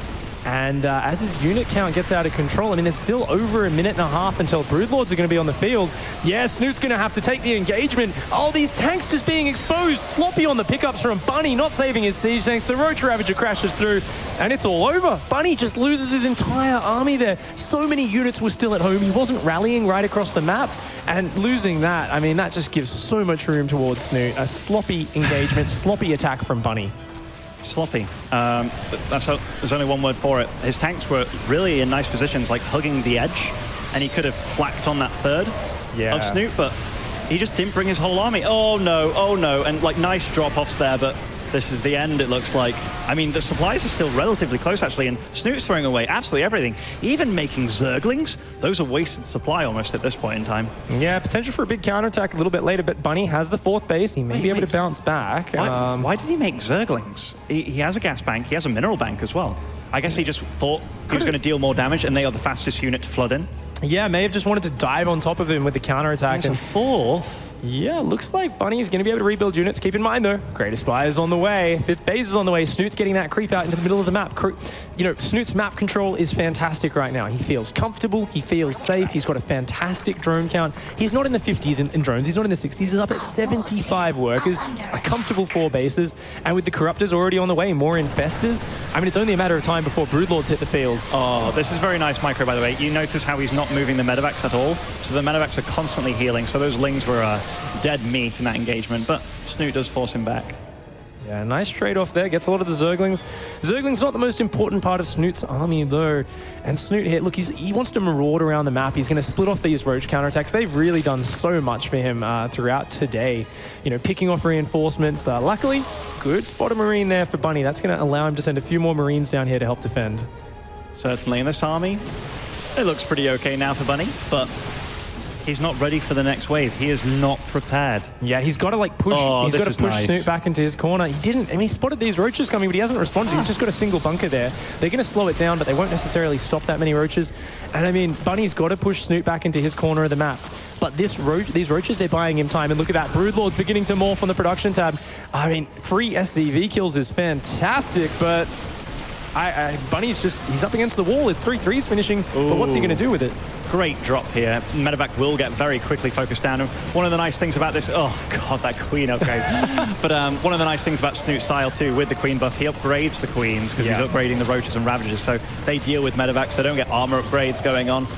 And as his unit count gets out of control, I mean, there's still over a minute and a half until Broodlords are going to be on the field. Yeah, Snute's going to have to take the engagement. Oh, these tanks just being exposed. Sloppy on the pickups from Bunny, not saving his siege tanks. The Roach Ravager crashes through, and it's all over. Bunny just loses his entire army there. So many units were still at home. He wasn't rallying right across the map. And losing that, I mean, that just gives so much room towards Snute. A sloppy engagement, sloppy attack from Bunny. Sloppy. There's only one word for it. His tanks were really in nice positions, like hugging the edge, and he could have flacked on that third of Snute, but he just didn't bring his whole army. Oh no, and like nice drop-offs there, but this is the end, it looks like. I mean, the supplies are still relatively close, actually, and Snute's throwing away absolutely everything, even making Zerglings. Those are wasted supply almost at this point in time. Yeah, potential for a big counterattack a little bit later, but Bunny has the 4th base. He may be able to bounce back. Why did he make Zerglings? He has a gas bank, he has a mineral bank as well. I guess he just thought he was going to deal more damage, and they are the fastest unit to flood in. Yeah, may have just wanted to dive on top of him with the counterattack. And 4th. Yeah, looks like Bunny is going to be able to rebuild units. Keep in mind, though, Greater Spire is on the way. 5th base is on the way. Snute's getting that creep out into the middle of the map. You know, Snute's map control is fantastic right now. He feels comfortable. He feels safe. He's got a fantastic drone count. He's not in the 50s in drones. He's not in the 60s. He's up at 75 workers, a comfortable 4 bases. And with the Corruptors already on the way, more Infestors, I mean, it's only a matter of time before Broodlords hit the field. Oh, this is very nice micro, by the way. You notice how he's not moving the medevacs at all. So the medevacs are constantly healing. So those Lings were dead meat in that engagement, but Snute does force him back. Yeah, nice trade-off there. Gets a lot of the Zerglings. Zerglings not the most important part of Snute's army, though. And Snute here, look, he wants to maraud around the map. He's going to split off these Roach counterattacks. They've really done so much for him throughout today. You know, picking off reinforcements. Luckily, good spot of Marine there for Bunny. That's going to allow him to send a few more Marines down here to help defend. Certainly in this army, it looks pretty okay now for Bunny, but he's not ready for the next wave. He is not prepared. Yeah, he's got to like push. He's got to push Snute back into his corner. He didn't. I mean, he spotted these roaches coming, but he hasn't responded. He's just got a single bunker there. They're going to slow it down, but they won't necessarily stop that many roaches. And I mean, Bunny's got to push Snute back into his corner of the map. But these roaches, they're buying him time. And look at that. Broodlord's beginning to morph on the production tab. I mean, 3 SCV kills is fantastic, but Bunny's he's up against the wall. His 3-3's finishing, but what's he going to do with it? Great drop here. Medevac will get very quickly focused down. And one of the nice things about this, oh god, that Queen upgrade. But one of the nice things about Snute's style too, with the Queen buff, he upgrades the Queens because he's upgrading the Roaches and Ravagers. So they deal with Medevacs. They don't get armor upgrades going on.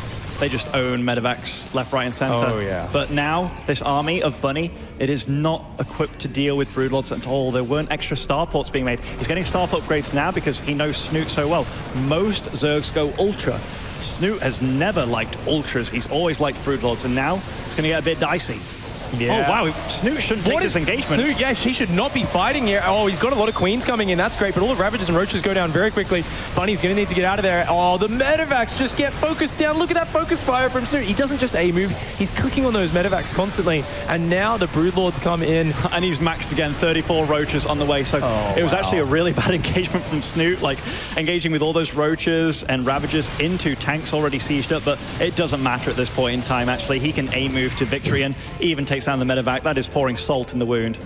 They just own Medevacs left, right, and center. Oh, yeah. But now, this army of Bunny, it is not equipped to deal with Broodlords at all. There weren't extra starports being made. He's getting starport upgrades now because he knows Snute so well. Most Zergs go Ultra. Snute has never liked Ultras. He's always liked Broodlords, and now it's going to get a bit dicey. Yeah. Oh, wow. Snute shouldn't take this engagement. Snute, yes, he should not be fighting here. Oh, he's got a lot of Queens coming in. That's great, but all the Ravagers and Roaches go down very quickly. Bunny's going to need to get out of there. Oh, the Medevacs just get focused down. Look at that focus fire from Snute. He doesn't just A-move. He's clicking on those Medevacs constantly, and now the Broodlords come in. And he's maxed again, 34 Roaches on the way. So it was actually a really bad engagement from Snute, like engaging with all those Roaches and Ravagers into tanks already sieged up, but it doesn't matter at this point in time, actually. He can A-move to victory and even takes down the Medevac. That is pouring salt in the wound.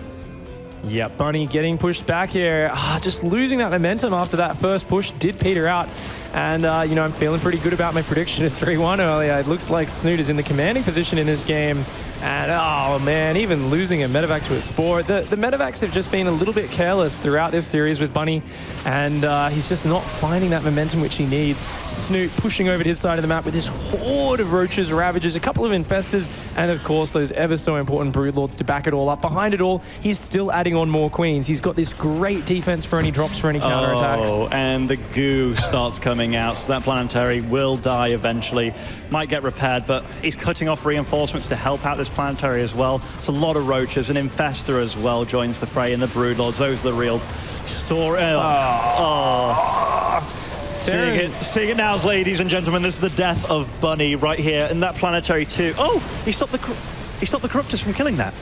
Yeah, Bunny getting pushed back here. Just losing that momentum after that first push did peter out. And, you know, I'm feeling pretty good about my prediction of 3-1 earlier. It looks like Snute is in the commanding position in this game. And, oh, man, even losing a Medevac to a Spore. The Medevacs have just been a little bit careless throughout this series with Bunny. And he's just not finding that momentum which he needs. Snute pushing over to his side of the map with this horde of Roaches, Ravagers, a couple of Infestors, and, of course, those ever so important Broodlords to back it all up. Behind it all, he's still adding on more Queens. He's got this great defense for any drops, for any counterattacks. Oh, and the goo starts coming running out, so that planetary will die eventually. Might get repaired, but he's cutting off reinforcements to help out this planetary as well. It's a lot of roaches. An infestor as well joins the fray, and the broodlords. Those are the real story. Seeing it now, ladies and gentlemen. This is the death of Bunny right here, and that planetary too. Oh, he stopped the Corruptors from killing that.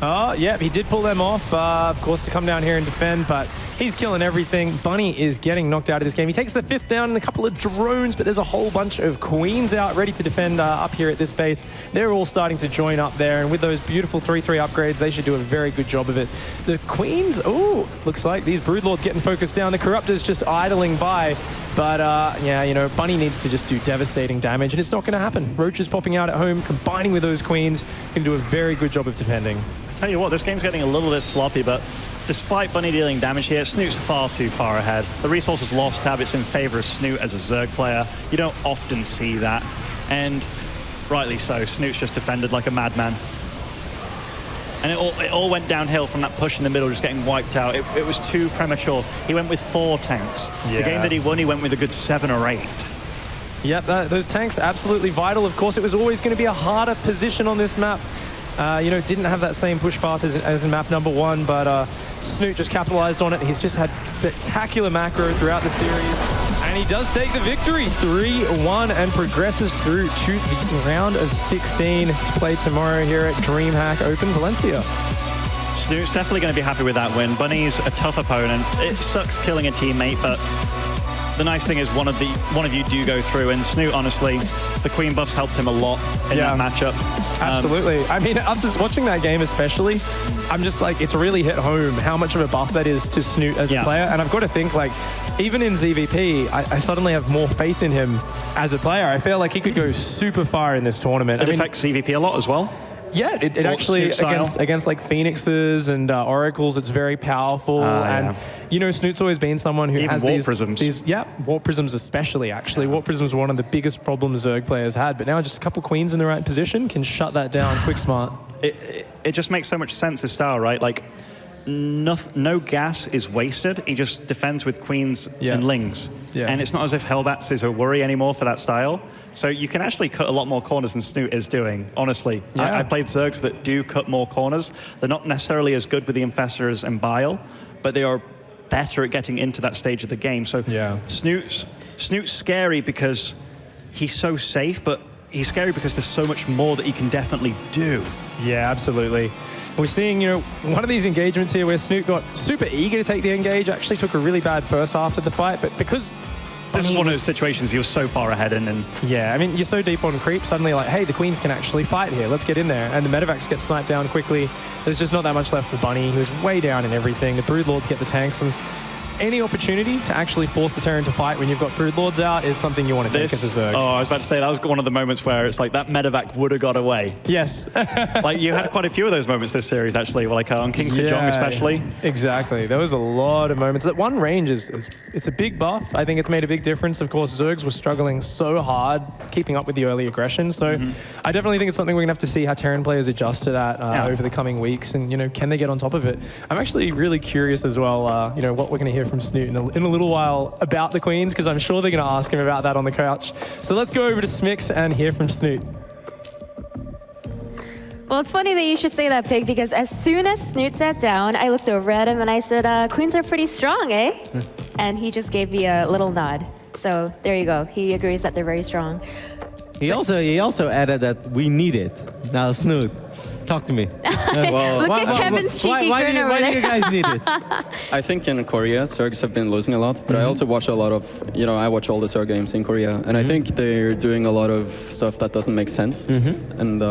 Oh, yeah, he did pull them off, of course, to come down here and defend, but he's killing everything. Bunny is getting knocked out of this game. He takes the 5th down and a couple of drones, but there's a whole bunch of Queens out ready to defend up here at this base. They're all starting to join up there, and with those beautiful 3-3 upgrades, they should do a very good job of it. The Queens, oh, looks like these Broodlords getting focused down. The Corruptors just idling by, but yeah, you know, Bunny needs to just do devastating damage, and it's not going to happen. Roaches popping out at home, combining with those Queens, can do a very good job of defending. Tell you what, this game's getting a little bit sloppy, but despite Bunny dealing damage here, Snute's far too far ahead. The resources lost tab, it's in favor of Snute as a Zerg player. You don't often see that, and rightly so. Snute's just defended like a madman. And it all went downhill from that push in the middle, just getting wiped out. It was too premature. He went with 4 tanks. Yeah. The game that he won, he went with a good 7 or 8. Yep, those tanks are absolutely vital. Of course, it was always going to be a harder position on this map. You know, didn't have that same push path as in map number 1, but Snute just capitalized on it. He's just had spectacular macro throughout the series, and he does take the victory 3-1 and progresses through to the round of 16 to play tomorrow here at DreamHack Open Valencia. Snute's definitely going to be happy with that win. Bunny's a tough opponent. It sucks killing a teammate, but the nice thing is one of you do go through, and Snute, honestly, the Queen buffs helped him a lot in that matchup. Absolutely. I mean, after watching that game especially, I'm just like, it's really hit home how much of a buff that is to Snute as a player. And I've got to think, like, even in ZvP, I suddenly have more faith in him as a player. I feel like he could go super far in this tournament. It affects ZvP a lot as well. Yeah, it actually, against like Phoenixes and Oracles, it's very powerful. And, you know, Snute's always been someone who has Warp Prisms. Warp Prisms especially, actually. Warp Prisms are one of the biggest problems Zerg players had, but now just a couple Queens in the right position can shut that down quick smart. It just makes so much sense, his style, right? Like, no gas is wasted. He just defends with Queens and Lings. Yeah. And it's not as if Hellbats is a worry anymore for that style. So you can actually cut a lot more corners than Snute is doing, honestly. I played Zergs that do cut more corners. They're not necessarily as good with the Infestors and Bile, but they are better at getting into that stage of the game. So Snute's scary because he's so safe, but he's scary because there's so much more that he can definitely do. Yeah, absolutely. We're seeing, you know, one of these engagements here where Snute got super eager to take the engage, actually took a really bad first half of the fight, but because this is one of those situations he was so far ahead in. And yeah, I mean, you're so deep on creep, suddenly like, hey, the Queens can actually fight here. Let's get in there. And the Medivacs get sniped down quickly. There's just not that much left for Bunny. He was way down in everything. The Broodlords get the tanks, and any opportunity to actually force the Terran to fight when you've got Broodlords out is something you want to take as a Zerg. Oh, I was about to say, that was one of the moments where it's like that Medivac would have got away. Yes. Like, you had quite a few of those moments this series, actually, like on King's Jong especially. Exactly. There was a lot of moments. That one range it's a big buff. I think it's made a big difference. Of course, Zergs were struggling so hard keeping up with the early aggression. So I definitely think it's something we're going to have to see how Terran players adjust to that over the coming weeks. And, you know, can they get on top of it? I'm actually really curious as well, you know, what we're going to hear from Snute in a little while about the Queens, because I'm sure they're going to ask him about that on the couch. So let's go over to Smix and hear from Snute. Well, it's funny that you should say that, Pig, because as soon as Snute sat down, I looked over at him and I said, Queens are pretty strong, eh? And he just gave me a little nod. So there you go. He agrees that they're very strong. He also added that we need it. Now, Snute, talk to me. Look at Kevin's cheeky grin over there. Why do you guys need it? I think in Korea, Zergs have been losing a lot, but I also watch a lot of, you know, I watch all the Zerg games in Korea, and I think they're doing a lot of stuff that doesn't make sense. And,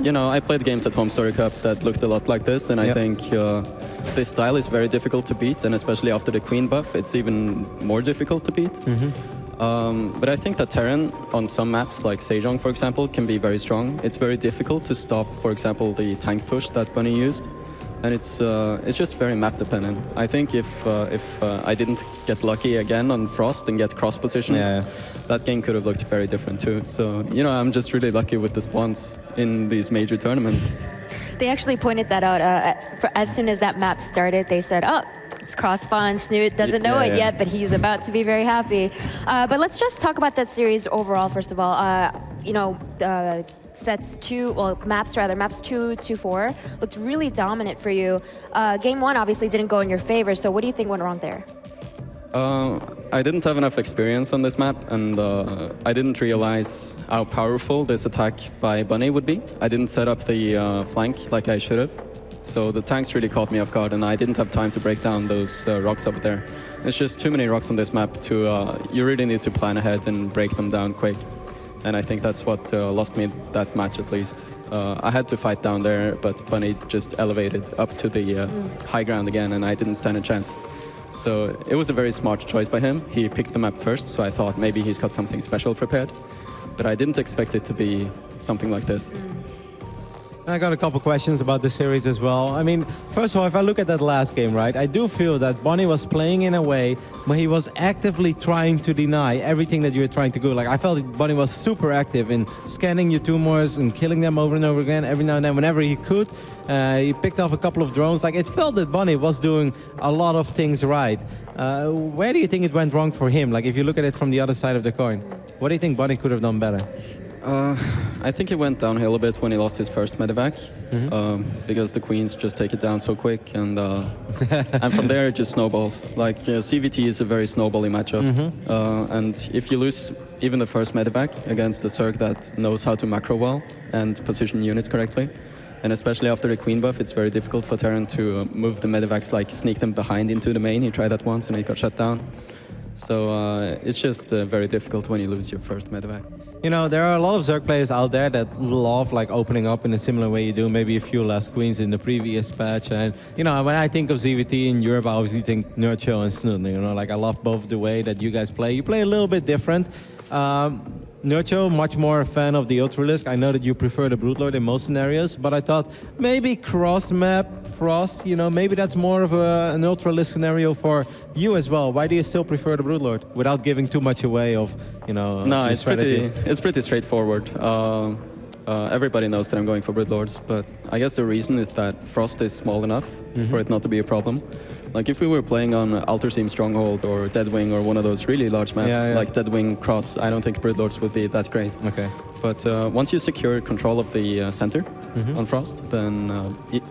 you know, I played games at Home Story Cup that looked a lot like this, and I think this style is very difficult to beat, and especially after the Queen buff, it's even more difficult to beat. But I think that Terran on some maps, like Sejong, for example, can be very strong. It's very difficult to stop, for example, the tank push that Bunny used. And it's just very map dependent. I think if I didn't get lucky again on Frost and get cross positions, that game could have looked very different too. So, you know, I'm just really lucky with the spawns in these major tournaments. They actually pointed that out as soon as that map started. They said, oh, It's cross-spawn. Snute doesn't know it yet, but he's about to be very happy. But let's just talk about that series overall, first of all. You know, maps 2 to 4 looked really dominant for you. Game 1 obviously didn't go in your favor, so what do you think went wrong there? I didn't have enough experience on this map, and I didn't realize how powerful this attack by Bunny would be. I didn't set up the flank like I should have. So the tanks really caught me off guard, and I didn't have time to break down those rocks up there. It's just too many rocks on this map to, you really need to plan ahead and break them down quick. And I think that's what lost me that match at least. I had to fight down there, but Bunny just elevated up to the high ground again, and I didn't stand a chance. So it was a very smart choice by him. He picked the map first, so I thought maybe he's got something special prepared. But I didn't expect it to be something like this. I got a couple questions about the series as well. I mean, first of all, if I look at that last game, right, I do feel that Bonnie was playing in a way where he was actively trying to deny everything that you were trying to do. Like, I felt that Bonnie was super active in scanning your tumors and killing them over and over again, every now and then, whenever he could. He picked off a couple of drones. Like, it felt that Bonnie was doing a lot of things right. Where do you think it went wrong for him? Like, if you look at it from the other side of the coin, what do you think Bonnie could have done better? I think he went downhill a bit when he lost his first medevac, because the queens just take it down so quick, and and from there it just snowballs. Like ZvT is a very snowbally matchup, and if you lose even the first medevac against a Zerg that knows how to macro well and position units correctly, and especially after the queen buff, it's very difficult for Terran to move the medevacs, like sneak them behind into the main. He tried that once and he got shut down. So it's just very difficult when you lose your first medevac. You know, there are a lot of Zerg players out there that love like opening up in a similar way you do, maybe a few less queens in the previous patch. And, you know, when I think of ZvT in Europe, I obviously think Nurcho and Snute. You know, like I love both the way that you guys play. You play a little bit different. Nurcho, much more a fan of the Ultralisk. I know that you prefer the Broodlord in most scenarios, but I thought maybe cross-map Frost, you know, maybe that's more of an Ultralisk scenario for you as well. Why do you still prefer the Broodlord without giving too much away of, you know, no, it's pretty straightforward. Everybody knows that I'm going for Broodlords, but I guess the reason is that Frost is small enough for it not to be a problem. Like if we were playing on Alterseam Stronghold or Deadwing or one of those really large maps like Deadwing Cross, I don't think Broodlords would be that great. Okay. But once you secure control of the center on Frost, then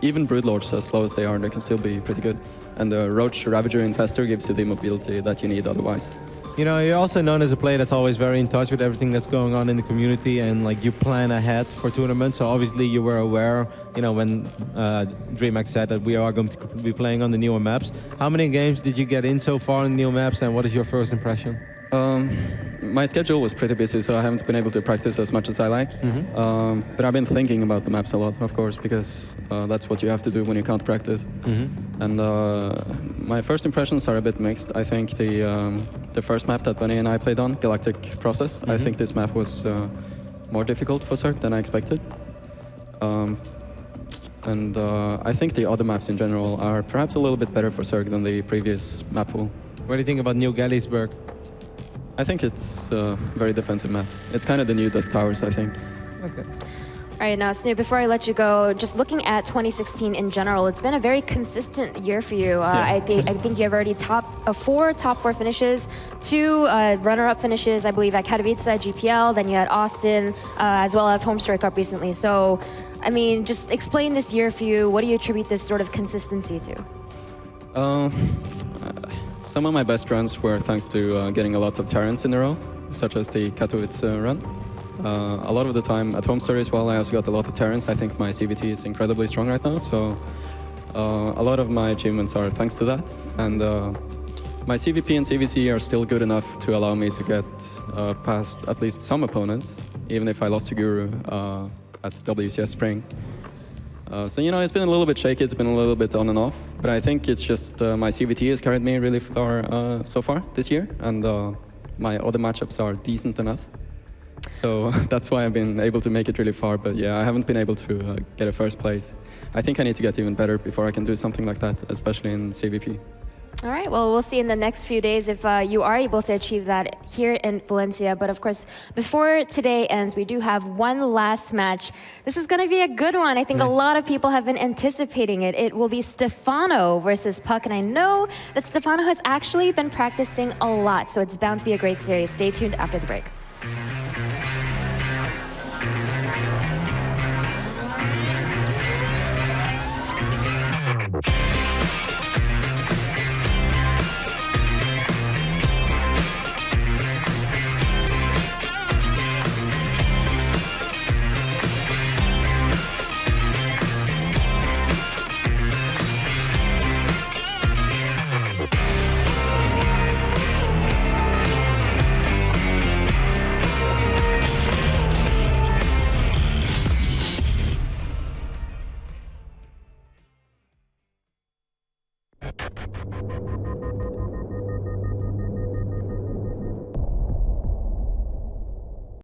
even Broodlords, as slow as they are, they can still be pretty good. And the Roach Ravager Infestor gives you the mobility that you need otherwise. You know, you're also known as a player that's always very in touch with everything that's going on in the community, and like you plan ahead for tournaments. So obviously you were aware, you know, when DreamHack said that we are going to be playing on the newer maps. How many games did you get in so far on the new maps, and what is your first impression? My schedule was pretty busy, so I haven't been able to practice as much as I like. But I've been thinking about the maps a lot, of course, because that's what you have to do when you can't practice. And my first impressions are a bit mixed. I think the first map that Bunny and I played on, Galactic Process, I think this map was more difficult for Zerg than I expected. And I think the other maps in general are perhaps a little bit better for Zerg than the previous map pool. What do you think about New Gallisburg? I think it's a very defensive map. It's kind of the new Dusk Towers, I think. Okay. All right, now, Snute, before I let you go, just looking at 2016 in general, it's been a very consistent year for you. I think you have already four top four finishes, 2 runner-up finishes, I believe, at Katowice, GPL, then you had Austin, as well as Home Story Cup recently. So, I mean, just explain this year for you. What do you attribute this sort of consistency to? Some of my best runs were thanks to getting a lot of Terrans in a row, such as the Katowice run. A lot of the time at Home Story as well, I also got a lot of Terrans. I think my CVT is incredibly strong right now, so a lot of my achievements are thanks to that. And my CVP and CVC are still good enough to allow me to get past at least some opponents, even if I lost to Guru at WCS Spring. So, you know, it's been a little bit shaky, it's been a little bit on and off, but I think it's just my CVT has carried me really far so far this year, and my other matchups are decent enough. So that's why I've been able to make it really far, but yeah, I haven't been able to get a first place. I think I need to get even better before I can do something like that, especially in CVP. All right, well, we'll see in the next few days if you are able to achieve that here in Valencia. But of course, before today ends, we do have one last match. This is going to be a good one. I think a lot of people have been anticipating it. It will be Stefano versus Puck. And I know that Stefano has actually been practicing a lot, so it's bound to be a great series. Stay tuned after the break.